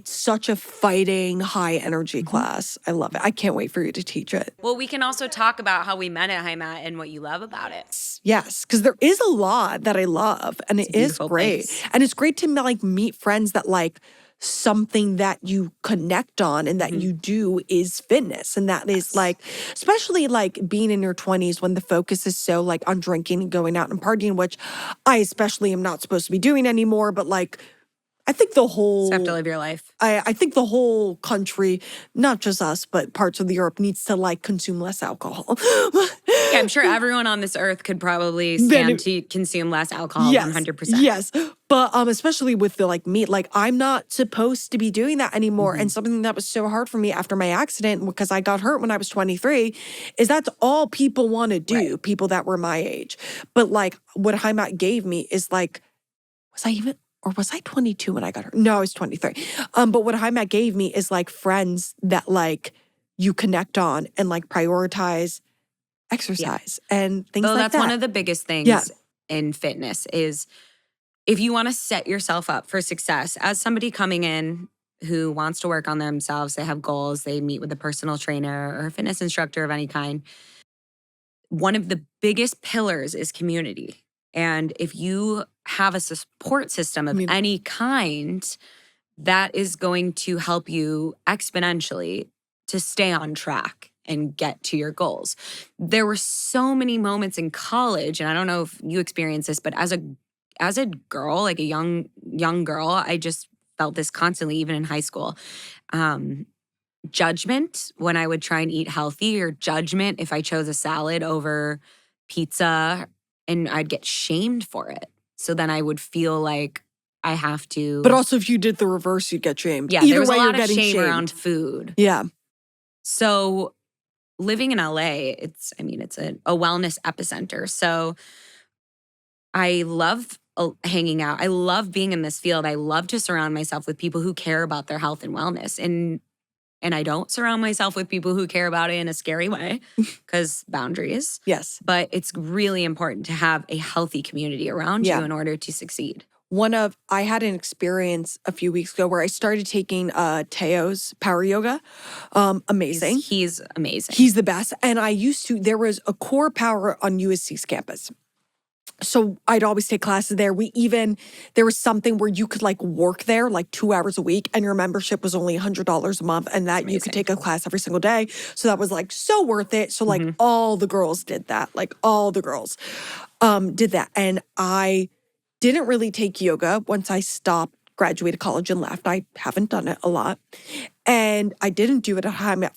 such a fighting, high energy class. I love it. I can't wait for you to teach it. Well, we can also talk about how we met at High Mat and what you love about it. Yes, because there is a lot that I love and it is great. Place. And it's great to like meet friends that like something that you connect on and that you do is fitness. And that is like, especially like being in your 20s when the focus is so like on drinking and going out and partying, which I especially am not supposed to be doing anymore, but like, I think the whole— Just have to live your life. I think the whole country, not just us, but parts of Europe needs to like consume less alcohol. I'm sure everyone on this earth could probably stand to consume less alcohol, 100%. Yes. But especially with the like meat, like I'm not supposed to be doing that anymore. And something that was so hard for me after my accident, because I got hurt when I was 23, is that's all people want to do, people that were my age. But like what Heimat gave me is like, was I 22 when I got hurt? No, I was 23. But what Heimat gave me is like friends that like you connect on and like prioritize exercise and things like that. That's one of the biggest things in fitness is if you want to set yourself up for success as somebody coming in who wants to work on themselves, they have goals, they meet with a personal trainer or a fitness instructor of any kind. One of the biggest pillars is community. And if you have a support system of any kind, that is going to help you exponentially to stay on track and get to your goals. There were so many moments in college, and I don't know if you experienced this, but as a girl, like a young girl, I just felt this constantly, even in high school. Judgment when I would try and eat healthy, or judgment if I chose a salad over pizza, and I'd get shamed for it. So then I would feel like I have to. But also if you did the reverse, you'd get shamed. Yeah, there was a lot of shame around food. Yeah. So living in LA, it's a wellness epicenter. So I love hanging out. I love being in this field. I love to surround myself with people who care about their health and wellness. And I don't surround myself with people who care about it in a scary way, because boundaries. Yes. But it's really important to have a healthy community around you in order to succeed. I had an experience a few weeks ago where I started taking Teo's power yoga. Amazing. He's amazing. He's the best. And there was a core power on USC's campus. So I'd always take classes there. There was something where you could like work there like 2 hours a week, and your membership was only $100 a month, and that you could take a class every single day. So that was like so worth it. So like all the girls did that. Like all the girls did that. And I didn't really take yoga once I graduated college and left. I haven't done it a lot. And I didn't do it at Heimat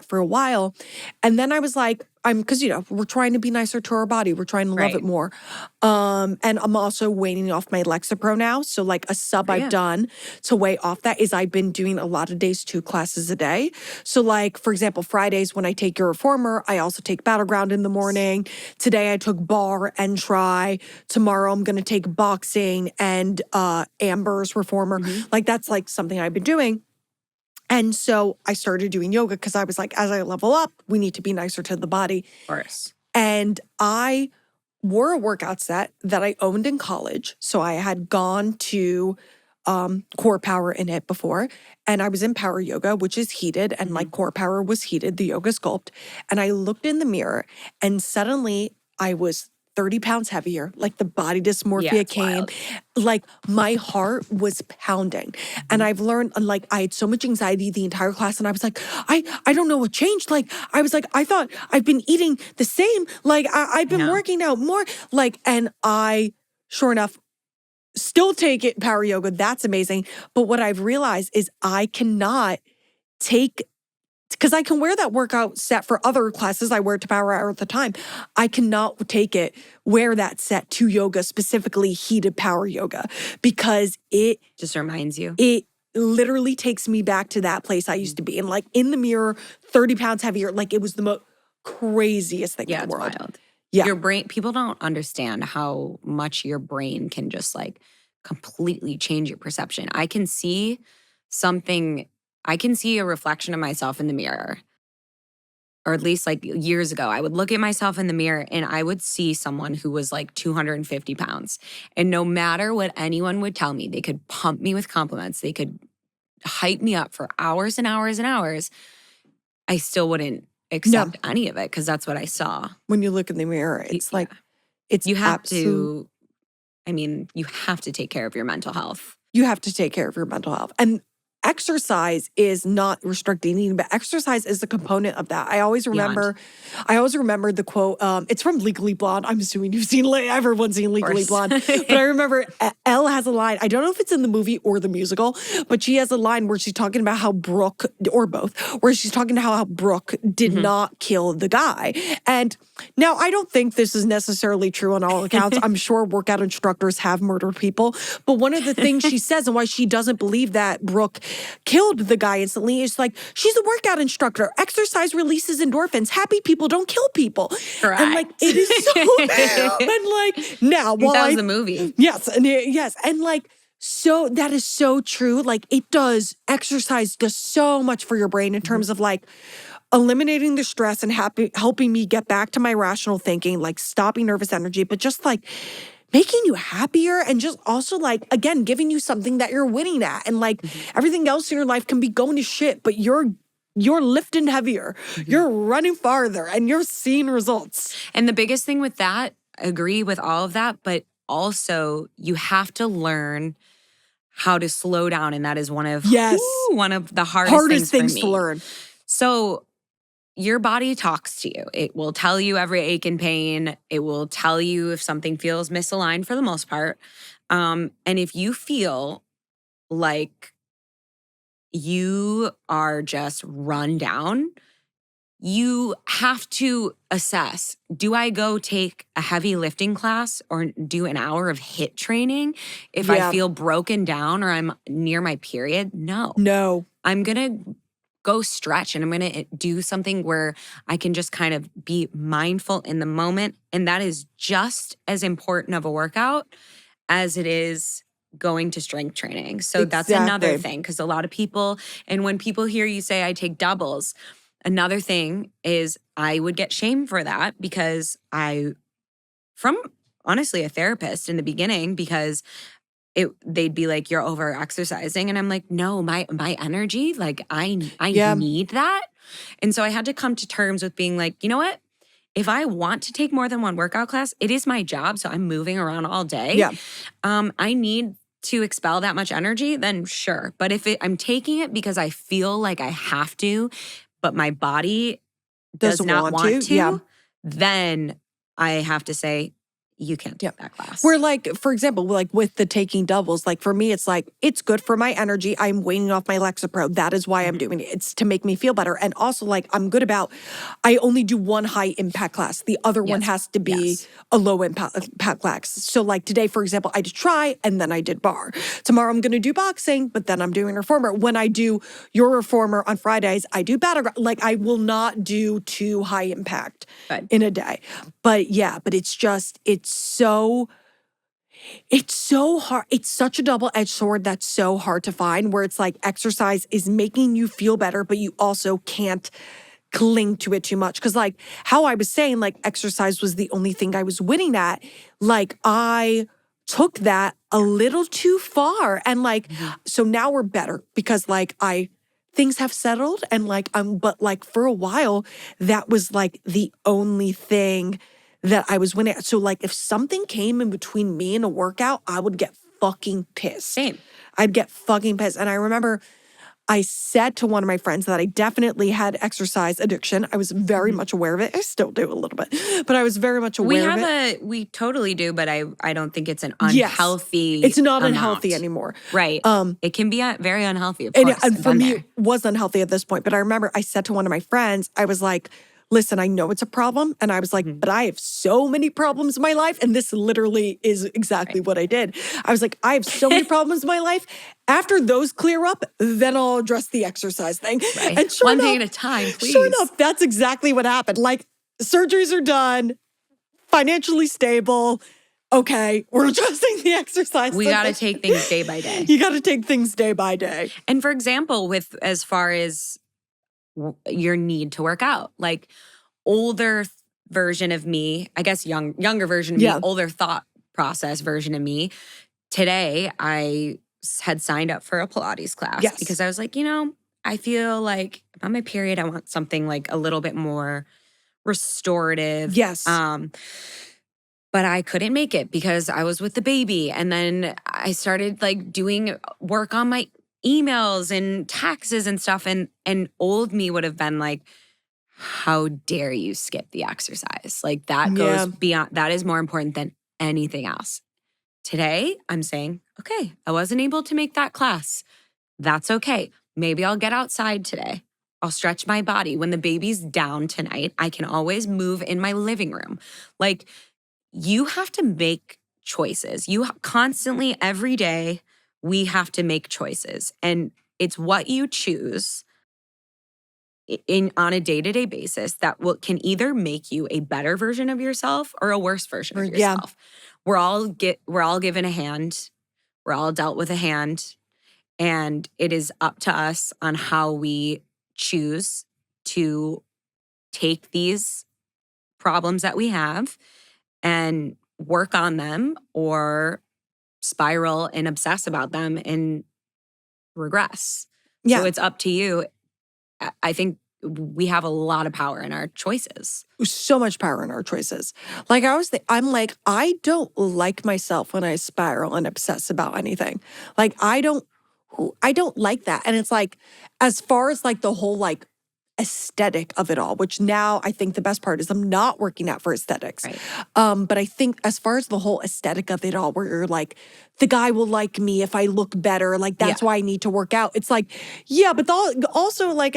for a while. And then I was like, because, we're trying to be nicer to our body. We're trying to love it more. And I'm also weaning off my Lexapro now. So like a sub I've done to weigh off that is I've been doing a lot of days, 2 classes a day. So like, for example, Fridays when I take your reformer, I also take Battleground in the morning. Today I took bar and try. Tomorrow I'm going to take boxing and Amber's reformer. Like that's like something I've been doing. And so I started doing yoga because I was like, as I level up, we need to be nicer to the body. Of course. And I wore a workout set that I owned in college. So I had gone to Core Power in it before. And I was in Power Yoga, which is heated. And like Core Power was heated, the yoga sculpt. And I looked in the mirror and suddenly I was 30 pounds heavier, like the body dysmorphia came. Wild. Like my heart was pounding. And I've learned, like I had so much anxiety the entire class, and I was like, I don't know what changed. Like I was like, I thought I've been eating the same. Like I've been working out more. Like, and I, sure enough, still take it power yoga. That's amazing. But what I've realized is I cannot take, because I can wear that workout set for other classes. I wear it to Power Hour at the time. I cannot wear that set to yoga, specifically heated power yoga, because it just reminds you. It literally takes me back to that place I used to be. And like in the mirror, 30 pounds heavier, like it was the most craziest thing in the world. It's wild. Yeah. Your brain, people don't understand how much your brain can just like completely change your perception. I can see a reflection of myself in the mirror, or at least like years ago, I would look at myself in the mirror and I would see someone who was like 250 pounds. And no matter what anyone would tell me, they could pump me with compliments, they could hype me up for hours and hours and hours, I still wouldn't accept any of it because that's what I saw. When you look in the mirror, it's like, you have to take care of your mental health. You have to take care of your mental health. And exercise is not restricting eating, but exercise is a component of that. I always remember the quote. It's from Legally Blonde. I'm assuming you've seen everyone's seen Legally Blonde, but I remember Elle has a line. I don't know if it's in the movie or the musical, but she has a line where she's talking about how Brooke, or both, where she's talking about how Brooke did not kill the guy. And now I don't think this is necessarily true on all accounts. I'm sure workout instructors have murdered people, but one of the things she says and why she doesn't believe that Brooke killed the guy instantly is like, she's a workout instructor. Exercise releases endorphins. Happy people don't kill people. Correct. And like, it is so, and like, now, while that was the movie. Yes. And like, so that is so true. Like exercise does so much for your brain in terms of like eliminating the stress and helping me get back to my rational thinking, like stopping nervous energy, but just like making you happier and just also like, again, giving you something that you're winning at. And like everything else in your life can be going to shit, but you're lifting heavier, you're running farther, and you're seeing results. And the biggest thing with that, agree with all of that, but also you have to learn how to slow down. And that is one of the hardest things for me. To learn. So your body talks to you. It will tell you every ache and pain. It will tell you if something feels misaligned for the most part. And if you feel like you are just run down, you have to assess, do I go take a heavy lifting class or do an hour of HIIT training if I feel broken down or I'm near my period? No. I'm going to go stretch and I'm going to do something where I can just kind of be mindful in the moment. And that is just as important of a workout as it is going to strength training. So that's another thing, because a lot of people, and when people hear you say I take doubles, another thing is I would get shamed for that because from honestly a therapist in the beginning, because they'd be like, you're over exercising. And I'm like, no, my energy, like I need that. And so I had to come to terms with being like, you know what? If I want to take more than one workout class, it is my job. So I'm moving around all day. Yeah. I need to expel that much energy, then sure. But if I'm taking it because I feel like I have to, but my body does not want to, then I have to say, you can't take that class. We're like, for example, like with the taking doubles, like for me, it's like, it's good for my energy. I'm weaning off my Lexapro. That is why I'm doing it. It's to make me feel better. And also like, I'm good about, I only do one high impact class. The other one has to be a low impact class. So like today, for example, I did try and then I did bar. Tomorrow I'm going to do boxing, but then I'm doing reformer. When I do your reformer on Fridays, I do battleground. Like I will not do too high impact in a day. But it's just, it's so hard. It's such a double-edged sword that's so hard to find, where it's like exercise is making you feel better, but you also can't cling to it too much. Because like how I was saying, like exercise was the only thing I was winning at. Like I took that a little too far. And like, so now we're better because like things have settled and like, but like for a while, that was like the only thing that I was winning. So like if something came in between me and a workout, I would get fucking pissed. Same. I'd get fucking pissed. And I remember I said to one of my friends that I definitely had exercise addiction. I was very much aware of it. I still do a little bit, but I was very much aware of it. We totally do, but I don't think it's an unhealthy It's not amount. unhealthy anymore. Right. It can be very unhealthy, of course. And for me, it was unhealthy at this point. But I remember I said to one of my friends, I was like, listen, I know it's a problem. And I was like, but I have so many problems in my life. And this literally is exactly what I did. I was like, I have so many problems in my life. After those clear up, then I'll address the exercise thing. Right. And One thing at a time, please. Sure enough, that's exactly what happened. Like surgeries are done, financially stable. Okay, we're addressing the exercise. We got to take things day by day. You got to take things day by day. And for example, with as far as your need to work out, like older version of me, I guess younger version of me, older thought process version of me. Today, I had signed up for a Pilates class because I was like, I feel like if I'm on my period, I want something like a little bit more restorative. Yes. But I couldn't make it because I was with the baby. And then I started like doing work on my emails and taxes and stuff. And old me would have been like, how dare you skip the exercise? Like that goes beyond, that is more important than anything else. Today, I'm saying, okay, I wasn't able to make that class. That's okay. Maybe I'll get outside today. I'll stretch my body. When the baby's down tonight, I can always move in my living room. Like, you have to make choices. You constantly, every day, we have to make choices. And it's what you choose on a day-to-day basis that can either make you a better version of yourself or a worse version of yourself. We're all given a hand. We're all dealt with a hand. And it is up to us on how we choose to take these problems that we have and work on them or spiral and obsess about them and regress. So it's up to you. I think we have a lot of power in our choices. So much power in our choices. Like I'm like, I don't like myself when I spiral and obsess about anything. Like I don't like that. And it's like, as far as like the whole like aesthetic of it all, which now I think the best part is I'm not working out for aesthetics. Right. But I think as far as the whole aesthetic of it all, where you're like, the guy will like me if I look better. Like, that's why I need to work out. It's like, yeah, but also like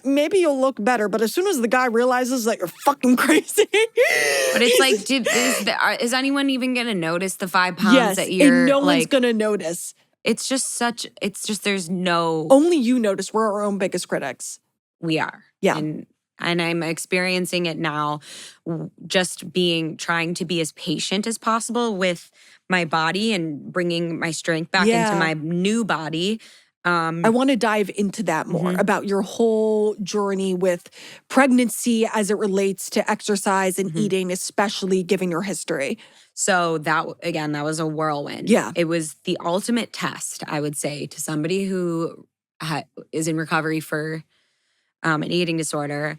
maybe you'll look better, but as soon as the guy realizes that you're fucking crazy. But it's like, is anyone even going to notice the 5 pounds that you're and no like, one's going to notice. It's just there's no. Only you notice. We're our own biggest critics. We are. Yeah. And I'm experiencing it now, just trying to be as patient as possible with my body and bringing my strength back into my new body. I want to dive into that more about your whole journey with pregnancy as it relates to exercise and eating, especially given your history. So that was a whirlwind. Yeah. It was the ultimate test, I would say, to somebody who is in recovery for an eating disorder,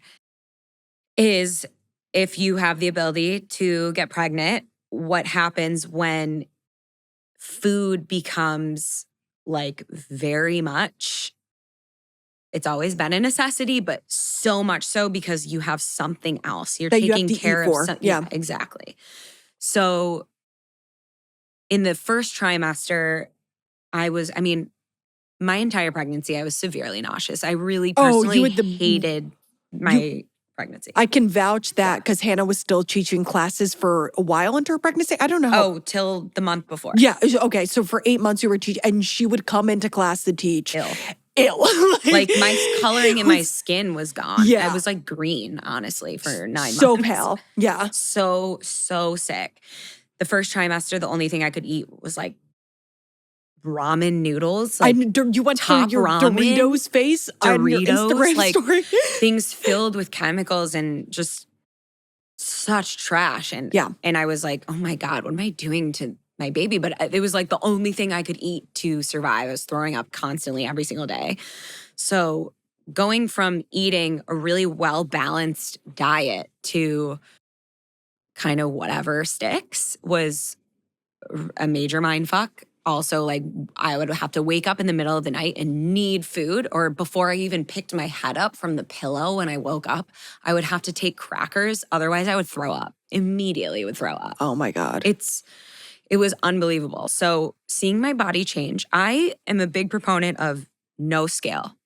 is if you have the ability to get pregnant, what happens when food becomes like very much, it's always been a necessity, but so much so because you have something else. You're taking care of something. Yeah, exactly. So in the first trimester, my entire pregnancy, I was severely nauseous. I really personally hated my pregnancy. I can vouch that because Hannah was still teaching classes for a while into her pregnancy. I don't know how. Oh, till the month before. Yeah. Okay. So for 8 months you were teaching, and she would come into class to teach. Ill. Like my coloring in my skin was gone. Yeah. I was like green, honestly, for 9 months. So pale. Yeah. So sick. The first trimester, the only thing I could eat was like ramen noodles. Like you went through your ramen, Doritos face on your Instagram like story. Things filled with chemicals and just such trash. And I was like, oh my God, what am I doing to my baby? But it was like the only thing I could eat to survive. I was throwing up constantly every single day. So going from eating a really well-balanced diet to kind of whatever sticks was a major mind fuck. Also, like, I would have to wake up in the middle of the night and need food, or before I even picked my head up from the pillow when I woke up, I would have to take crackers. Otherwise, I would throw up. Immediately would throw up. Oh my God. It was unbelievable. So seeing my body change, I am a big proponent of no scale.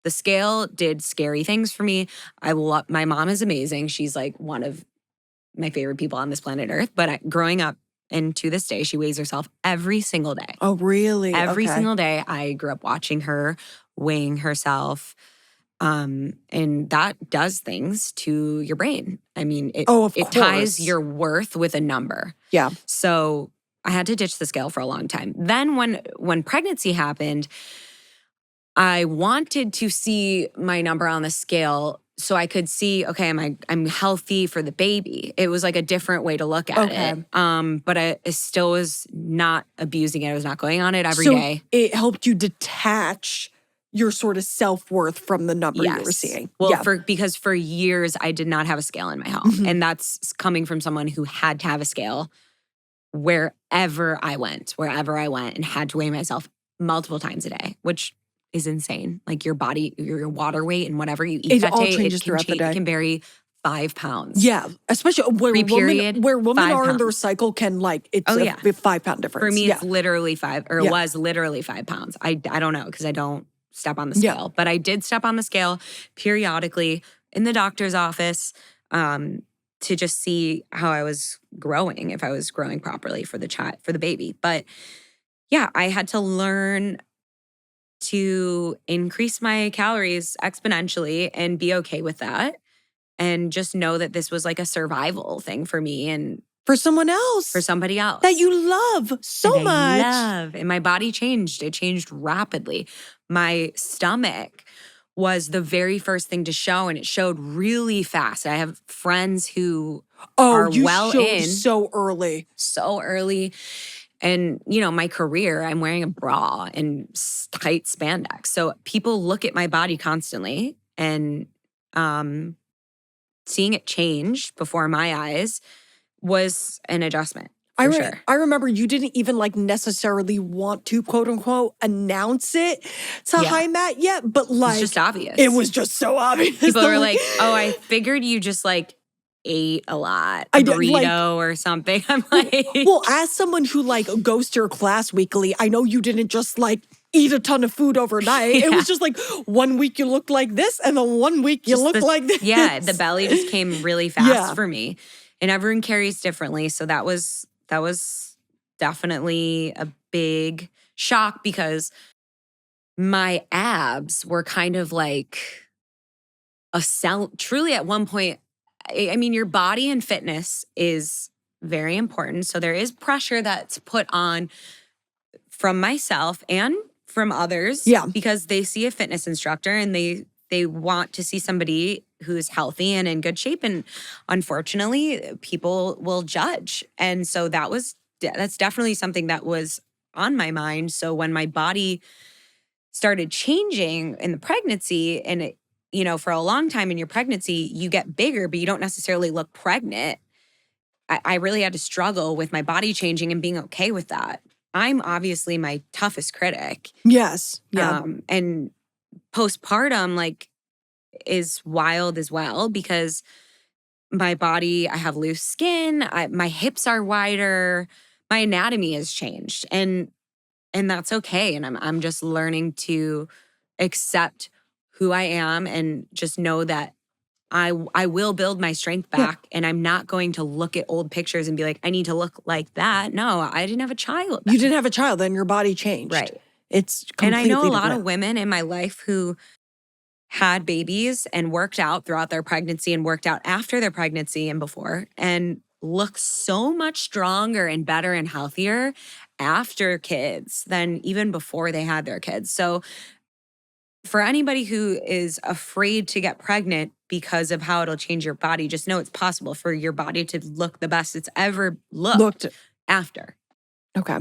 The scale did scary things for me. My mom is amazing. She's like one of my favorite people on this planet Earth. But growing up, and to this day, she weighs herself every single day. Oh, really? Every single day. I grew up watching her weighing herself. And that does things to your brain. I mean, it ties your worth with a number. Yeah. So I had to ditch the scale for a long time. Then when pregnancy happened, I wanted to see my number on the scale so I could see, okay, I'm healthy for the baby. It was like a different way to look at it. But I still was not abusing it. I was not going on it every day. It helped you detach your sort of self-worth from the number you were seeing. Well, because for years I did not have a scale in my home. And that's coming from someone who had to have a scale wherever I went and had to weigh myself multiple times a day, which is insane. Like your body, your water weight and whatever you eat It that all day, changes throughout the day. It can vary 5 pounds. Yeah, especially Pre-period, where women 5 are in their pounds. cycle can like, it's Oh, a yeah. 5-pound difference. For me, yeah. it's literally 5, or it Yeah. was literally 5 pounds. I don't know because I don't step on the Yeah. scale. But I did step on the scale periodically in the doctor's office to just see how I was growing, if I was growing properly for the baby. But yeah, I had to learn to increase my calories exponentially and be okay with that. And just know that this was like a survival thing for me and For someone else. for somebody else. That you love so that much. I love. And my body changed. It changed rapidly. My stomach was the very first thing to show, and it showed really fast. I have friends who are you well showed in so early. so early. And, you know, my career, I'm wearing a bra and tight spandex. So people look at my body constantly, and seeing it change before my eyes was an adjustment. For sure. I remember you didn't even like necessarily want to quote unquote announce it to Hi Matt yet, but like It's just obvious. It was just so obvious. People are like, "Oh, I figured you just like ate a lot, a burrito or something." I'm like, well, as someone who like goes to your class weekly, I know you didn't just like eat a ton of food overnight. Yeah. It was just like 1 week you looked like this, and then 1 week you looked like this. Yeah, the belly just came really fast for me, and everyone carries differently. So that was definitely a big shock because my abs were kind of like truly at one point. I mean, your body and fitness is very important. So there is pressure that's put on from myself and from others because they see a fitness instructor and they want to see somebody who's healthy and in good shape. And unfortunately, people will judge. And so that's definitely something that was on my mind. So when my body started changing in the pregnancy, and it, you know, for a long time in your pregnancy, you get bigger, but you don't necessarily look pregnant. I really had to struggle with my body changing and being okay with that. I'm obviously my toughest critic. Yes. Yeah. And postpartum, like, is wild as well because my body, I have loose skin, my hips are wider, my anatomy has changed, and that's okay. And I'm just learning to accept who I am and just know that I will build my strength back, and I'm not going to look at old pictures and be like, I need to look like that. No, I didn't have a child then. You didn't have a child, then your body changed. Right. It's completely And I know a lot different. of women in my life who had babies and worked out throughout their pregnancy and worked out after their pregnancy and before, and look so much stronger and better and healthier after kids than even before they had their kids. So for anybody who is afraid to get pregnant because of how it'll change your body, just know it's possible for your body to look the best it's ever looked after. Okay.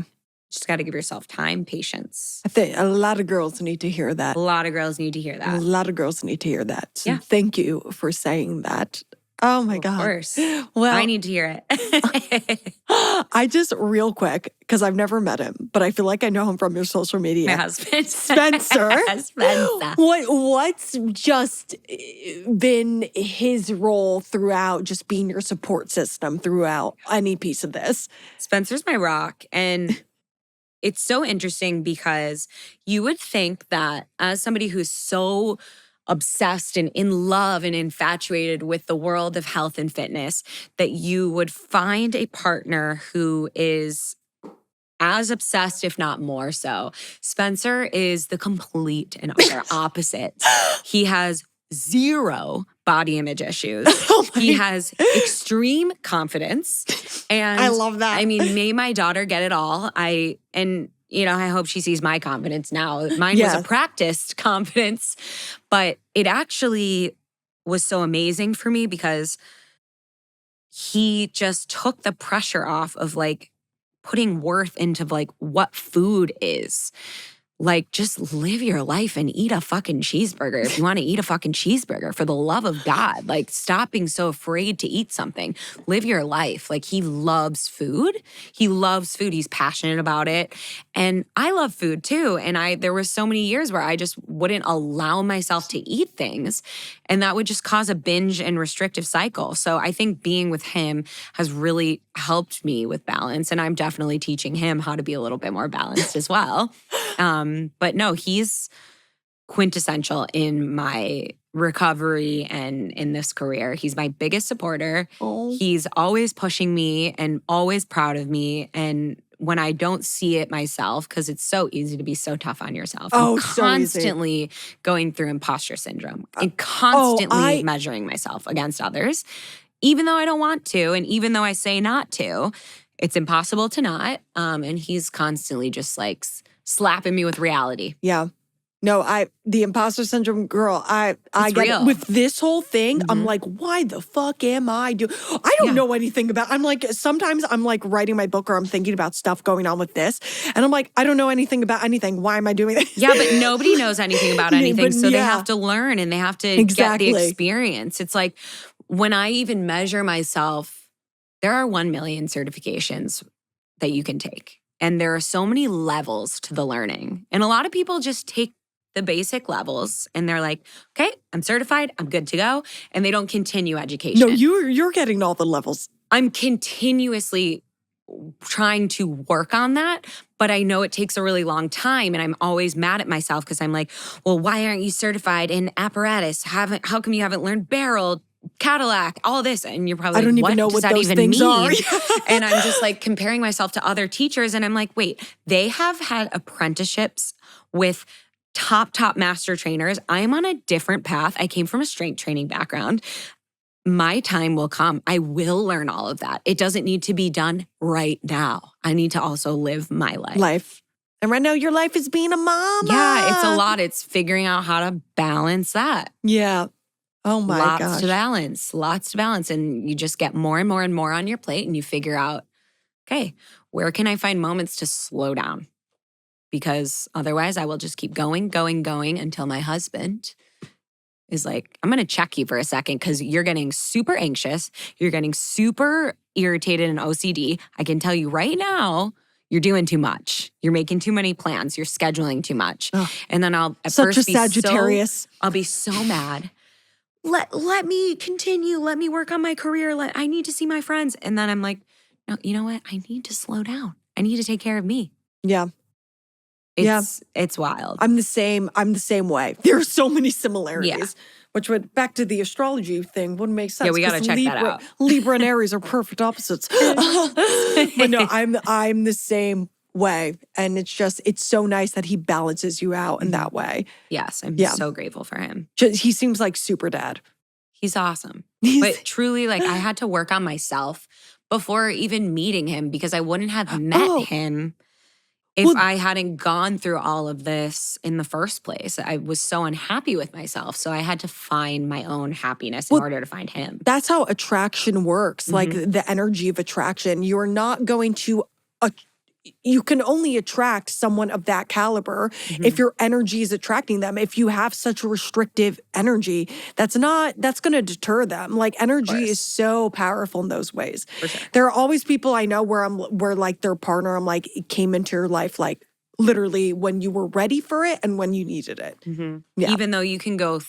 Just got to give yourself time, patience. I think a lot of girls need to hear that. A lot of girls need to hear that. A lot of girls need to hear that. So Yeah. thank you for saying that. Oh my God. Of course. Well, I need to hear it. I just real quick, because I've never met him, but I feel like I know him from your social media. My husband. Spencer. Spencer. What's just been his role throughout just being your support system throughout any piece of this? Spencer's my rock. And it's so interesting because you would think that as somebody who's so obsessed and in love and infatuated with the world of health and fitness, that you would find a partner who is as obsessed, if not more so. Spencer is the complete and utter opposite. He has zero body image issues. He has extreme confidence. And I love that. I mean, may my daughter get it all. You know, I hope she sees my confidence now. Mine was a practiced confidence, but it actually was so amazing for me because he just took the pressure off of like putting worth into like what food is. Like, just live your life and eat a fucking cheeseburger if you want to eat a fucking cheeseburger, for the love of God. Like, stop being so afraid to eat something. Live your life. Like, he loves food. He loves food. He's passionate about it. And I love food too. And there were so many years where I just wouldn't allow myself to eat things. And that would just cause a binge and restrictive cycle. So I think being with him has really helped me with balance. And I'm definitely teaching him how to be a little bit more balanced as well. But no, he's quintessential in my recovery and in this career. He's my biggest supporter. Oh. He's always pushing me and always proud of me. And when I don't see it myself, because it's so easy to be so tough on yourself. Oh, I'm so easy. constantly going through imposter syndrome and constantly measuring myself against others, even though I don't want to. And even though I say not to, it's impossible to not. And he's constantly just like slapping me with reality. Yeah. No, the imposter syndrome girl, I get real. it. With this whole thing, I'm like, why the fuck am I doing? I don't know anything about, I'm like, sometimes I'm like writing my book or I'm thinking about stuff going on with this. And I'm like, I don't know anything about anything. Why am I doing this? Yeah, but nobody knows anything about anything. But so they have to learn and they have to get the experience. It's like when I even measure myself, there are 1 million certifications that you can take. And there are so many levels to the learning. And a lot of people just take the basic levels and they're like, okay, I'm certified, I'm good to go. And they don't continue education. No, you're getting all the levels. I'm continuously trying to work on that, but I know it takes a really long time. And I'm always mad at myself because I'm like, well, why aren't you certified in apparatus? How come you haven't learned barrel, Cadillac, all this? And you're probably I don't like, even know does what that those even things mean? are. And I'm just like comparing myself to other teachers. And I'm like, wait, they have had apprenticeships with top master trainers. I'm on a different path. I came from a strength training background. My time will come. I will learn all of that. It doesn't need to be done right now. I need to also live my life. And right now your life is being a mama. Yeah, it's a lot. It's figuring out how to balance that. Yeah. Oh my gosh. Lots to balance. And you just get more and more and more on your plate and you figure out, okay, where can I find moments to slow down? Because otherwise I will just keep going until my husband is like, I'm going to check you for a second because you're getting super anxious. You're getting super irritated and OCD. I can tell you right now, you're doing too much. You're making too many plans. You're scheduling too much. Oh, and then I'll at such first a Sagittarius. I'll be so mad. Let me continue. Let me work on my career. I need to see my friends. And then I'm like, no, you know what? I need to slow down. I need to take care of me. Yeah. It's wild. I'm the same way. There are so many similarities. Yeah. Which would, back to the astrology thing, wouldn't make sense. Yeah, we got to check that out. Libra and Aries are perfect opposites. But no, I'm the same way. And it's so nice that he balances you out in that way. Yes, I'm so grateful for him. He seems like super dad. He's awesome. But truly, like, I had to work on myself before even meeting him because I wouldn't have met him if I hadn't gone through all of this in the first place. I was so unhappy with myself. So I had to find my own happiness in order to find him. That's how attraction works, like the energy of attraction. You're not going to, you can only attract someone of that caliber if your energy is attracting them. If you have such a restrictive energy, that's going to deter them. Like energy is so powerful in those ways. For sure. There are always people I know where like their partner, I'm like, it came into your life like literally when you were ready for it and when you needed it. Yeah. Even though you can go,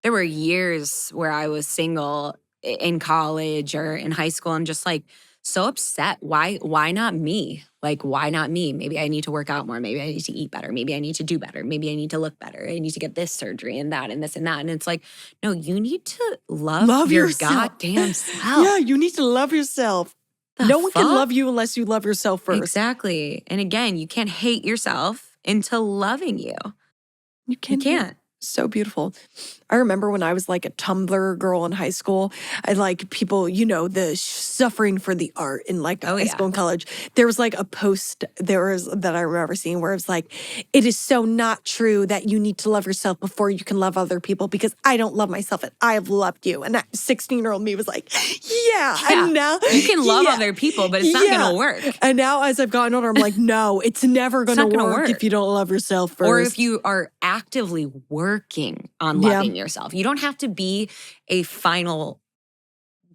there were years where I was single in college or in high school and just like, so upset. Why not me? Like, why not me? Maybe I need to work out more. Maybe I need to eat better. Maybe I need to do better. Maybe I need to look better. I need to get this surgery and that and this and that. And it's like, no, you need to love your yourself. Goddamn self. Yeah, you need to love yourself. No one can love you unless you love yourself first. Exactly. And again, you can't hate yourself into loving you. You can't. so beautiful. I remember when I was like a Tumblr girl in high school, and like people, you know, the suffering for the art in like high school and college. There was like a post that I remember seeing where it was like, it is so not true that you need to love yourself before you can love other people because I don't love myself and I have loved you. And that 16-year-old me was like, yeah. And now you can love other people, but it's not going to work. And now as I've gotten older, I'm like, no, it's never going to work if you don't love yourself first. Or if you are actively working on loving yourself. You don't have to be a final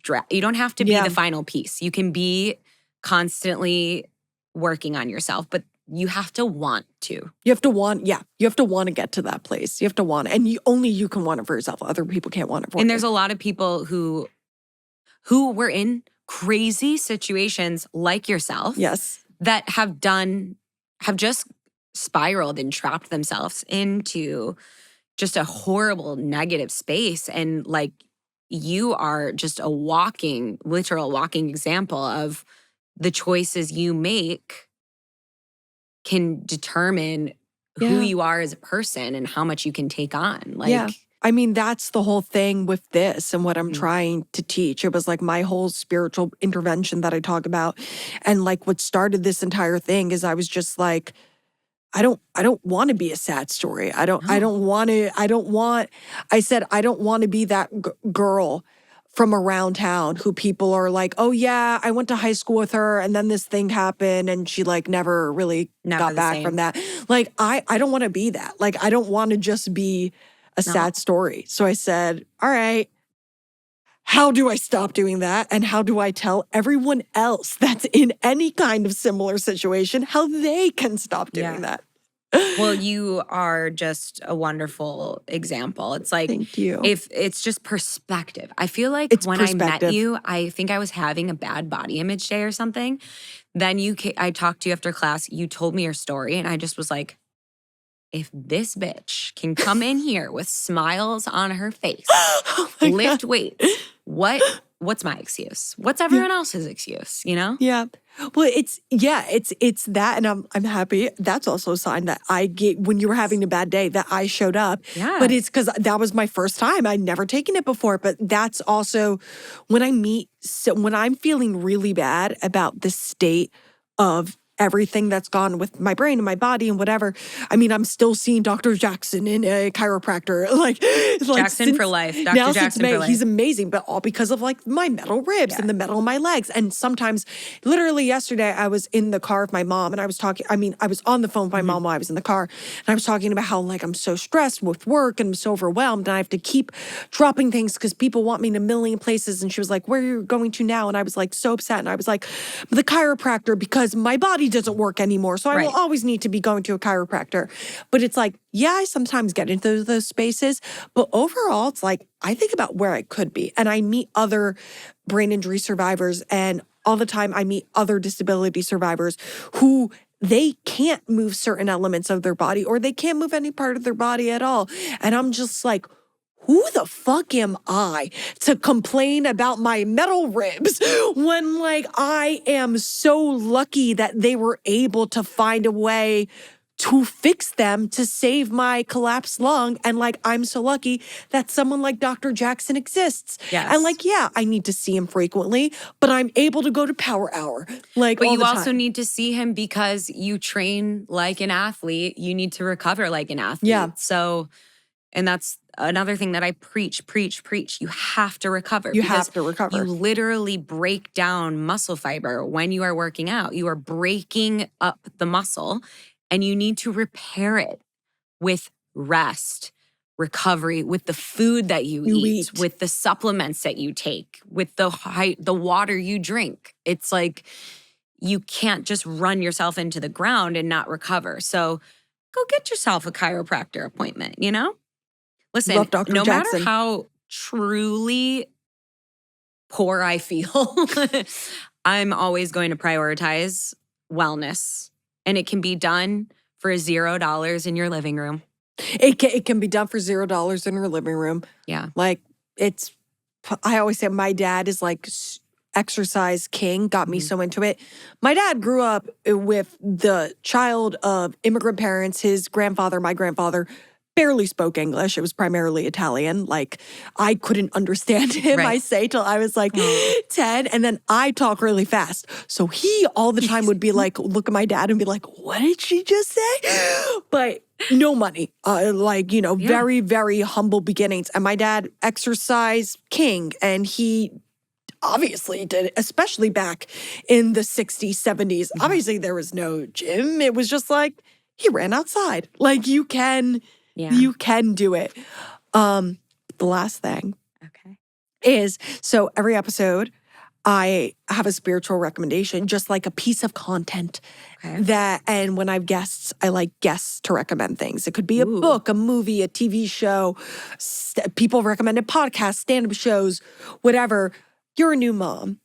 draft. You don't have to be the final piece. You can be constantly working on yourself, but you have to want to. You have to want to get to that place. You have to want it. And only you can want it for yourself. Other people can't want it for you. And there's a lot of people who were in crazy situations like yourself. Yes. That have just spiraled and trapped themselves into just a horrible negative space. And like, you are just a literal walking example of the choices you make can determine who you are as a person and how much you can take on. Like, I mean, that's the whole thing with this and what I'm trying to teach. It was like my whole spiritual intervention that I talk about. And like what started this entire thing is I was just like, I don't want to be a sad story. I don't want to be that girl from around town who people are like, oh yeah, I went to high school with her and then this thing happened and she like never really got back from that. Like, I don't want to be that. Like, I don't want to just be a sad story. So I said, all right, how do I stop doing that? And how do I tell everyone else that's in any kind of similar situation how they can stop doing that? Well, you are just a wonderful example. It's like, thank you. If it's just perspective. I feel like when I met you, I think I was having a bad body image day or something. Then I talked to you after class. You told me your story, and I just was like, if this bitch can come in here with smiles on her face, lift weights, what's my excuse? What's everyone else's excuse, you know? Yeah. Well, it's that, and I'm happy. That's also a sign that I get when you were having a bad day that I showed up. Yeah. But it's because that was my first time. I'd never taken it before. But that's also when when I'm feeling really bad about the state of everything that's gone with my brain and my body and whatever. I mean, I'm still seeing Dr. Jackson in a chiropractor. Jackson for life. Dr. Jackson for life. He's amazing, but all because of like my metal ribs and the metal in my legs. And sometimes, literally yesterday, I was in the car with my mom and I was on the phone with my mom while I was in the car. And I was talking about how like I'm so stressed with work and I'm so overwhelmed and I have to keep dropping things because people want me in a million places. And she was like, where are you going to now? And I was like so upset. And I was like, the chiropractor because my body doesn't work anymore. So I will always need to be going to a chiropractor. But it's like, yeah, I sometimes get into those spaces. But overall, it's like, I think about where I could be. And I meet other brain injury survivors. And all the time I meet other disability survivors who they can't move certain elements of their body or they can't move any part of their body at all. And I'm just like, who the fuck am I to complain about my metal ribs when like I am so lucky that they were able to find a way to fix them to save my collapsed lung. And like, I'm so lucky that someone like Dr. Jackson exists. Yes. And like, yeah, I need to see him frequently, but I'm able to go to Power Hour. Like, but all you the also time. need to see him because you train like an athlete. You need to recover like an athlete. Yeah. So, and that's another thing that I preach. You have to recover. You have to recover. You literally break down muscle fiber when you are working out. You are breaking up the muscle and you need to repair it with rest, recovery, with the food that you eat, with the supplements that you take, with the water you drink. It's like you can't just run yourself into the ground and not recover. So go get yourself a chiropractor appointment, you know? Listen, Love Dr. no Jackson. matter how truly poor I feel, I'm always going to prioritize wellness. And it can be done for $0 in your living room. It can be done for $0 in your living room. Yeah. Like I always say my dad is like exercise king, got me so into it. My dad grew up with the child of immigrant parents, his grandfather, my grandfather, barely spoke English. It was primarily Italian. Like, I couldn't understand him, Right. I say, till I was like 10. And then I talk really fast. So he all the time would be like, look at my dad and be like, what did she just say? But no money. Very, very humble beginnings. And my dad exercised king, and he obviously did, especially back in the 60s, 70s. Obviously, there was no gym. It was just like, he ran outside. Like, you can do it. The last thing is, so every episode, I have a spiritual recommendation, just like a piece of content and when I have guests, I like guests to recommend things. It could be a book, a movie, a TV show. People recommended podcasts, stand-up shows, whatever. You're a new mom.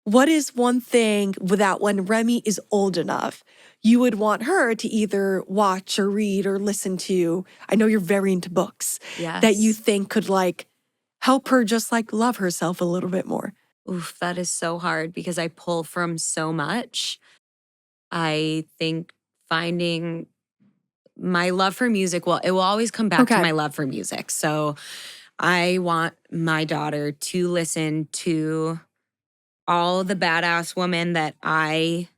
What is one thing that when Remy is old enough, you would want her to either watch or read or listen to? I know you're very into books. Yes. That you think could like help her just like love herself a little bit more. Oof, that is so hard because I pull from so much. I think finding my love for music, it will always come back to my love for music. So I want my daughter to listen to all the badass women that I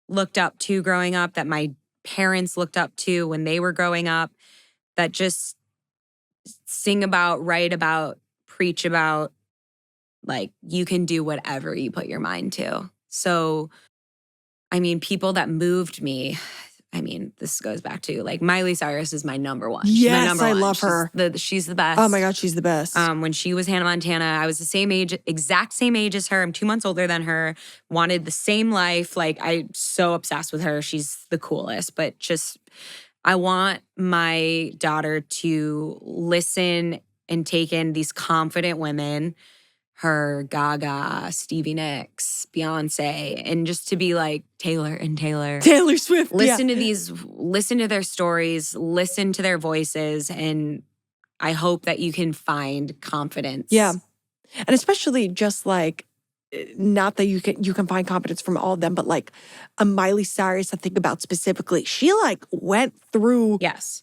looked up to growing up, that my parents looked up to when they were growing up, that just sing about, write about, preach about, like, you can do whatever you put your mind to. So, I mean, people that moved me, I mean, this goes back to, like, Miley Cyrus is my number one. She's my number I one. love her. She's the best. Oh my God, she's the best. When she was Hannah Montana, I was the same age, exact same age as her. I'm 2 months older than her, wanted the same life. Like, I'm so obsessed with her. She's the coolest. But just, I want my daughter to listen and take in these confident women, her, Gaga, Stevie Nicks, Beyonce, and just to be like Taylor Swift. Listen to listen to their stories, listen to their voices, and I hope that you can find confidence. Yeah. And especially just like, not that you can find confidence from all of them, but like a Miley Cyrus, I think about specifically, she like went through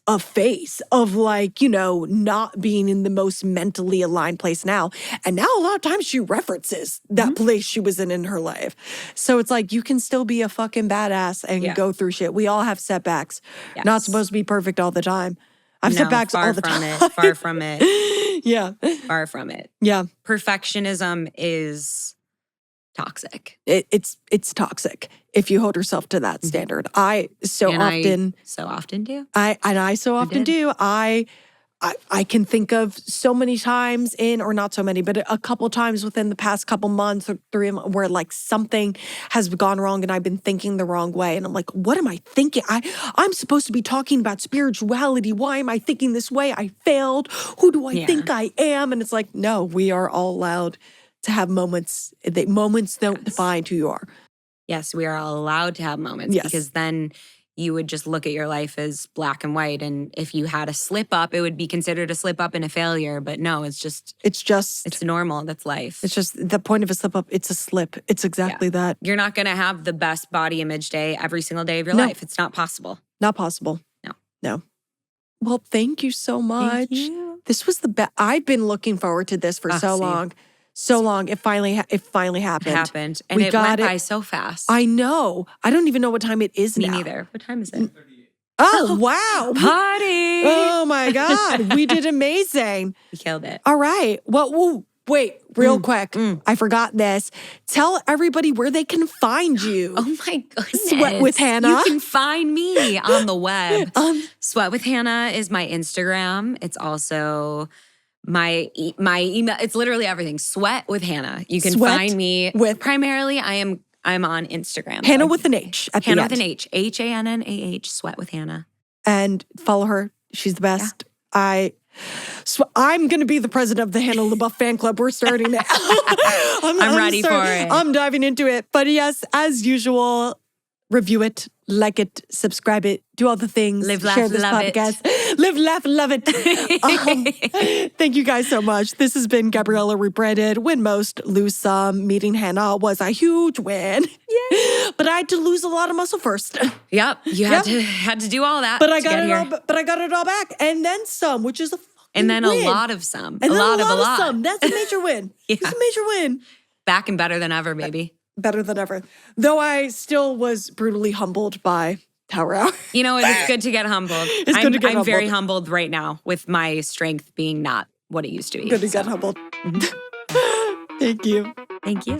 a phase of like, not being in the most mentally aligned place now. And now a lot of times she references that place she was in her life. So it's like, you can still be a fucking badass and go through shit. We all have setbacks. Yes. Not supposed to be perfect all the time. I've setbacks all the time. Far from it. Yeah. Far from it. Yeah. Perfectionism is toxic. It's toxic if you hold yourself to that standard. I so often do. I can think of so many times or not so many, but a couple times within the past couple months or 3 where like something has gone wrong and I've been thinking the wrong way. And I'm like, what am I thinking? I'm supposed to be talking about spirituality. Why am I thinking this way? I failed. Who do I think I am? And it's like, no, we are all allowed to have moments. Moments don't define who you are. Yes, we are allowed to have moments because then you would just look at your life as black and white. And if you had a slip up, it would be considered a slip up and a failure. But no, it's normal. That's life. It's just the point of a slip up. It's a slip. It's exactly that. You're not going to have the best body image day every single day of your life. It's not possible. Not possible. No. Well, thank you so much. Thank you. This was the best. I've been looking forward to this for so long. So long. It finally happened. And it went by so fast. I know. I don't even know what time it is now. Me neither. What time is it? Oh, wow. Party. Oh, my God. We did amazing. We killed it. All right. Well, wait, real quick. I forgot this. Tell everybody where they can find you. Oh, my goodness. Sweat with Hannah. You can find me on the web. Sweat with Hannah is my Instagram. It's also my email. It's literally everything. Sweat with Hannah. You can find me primarily. I'm on Instagram. Hannah with an H at the end. Hannah with an H. HANNAH. Sweat with Hannah. And follow her. She's the best. Yeah. I'm going to be the president of the Hannah Leboff fan club. We're starting now. I'm ready for it. I'm diving into it. But yes, as usual, review it, like it, subscribe it, do all the things. Live, laugh, share this love podcast. it. Live, laugh, love it. Thank you guys so much. This has been Gabriella Rebranded. Win most, lose some. Meeting Hannah was a huge win. Yay! But I had to lose a lot of muscle first. Yep. You had to do all that. But I got it all. But I got it all back, and then some, which is a and then win. a lot of some. And a then lot a of a lot lot. of some. That's a major win. It's a major win. Back and better than ever, baby. Better than ever. Though I still was brutally humbled by Tower Hour. You know, it's good to get humbled. I'm very humbled right now with my strength being not what it used to be. Good to get humbled. Thank you. Thank you.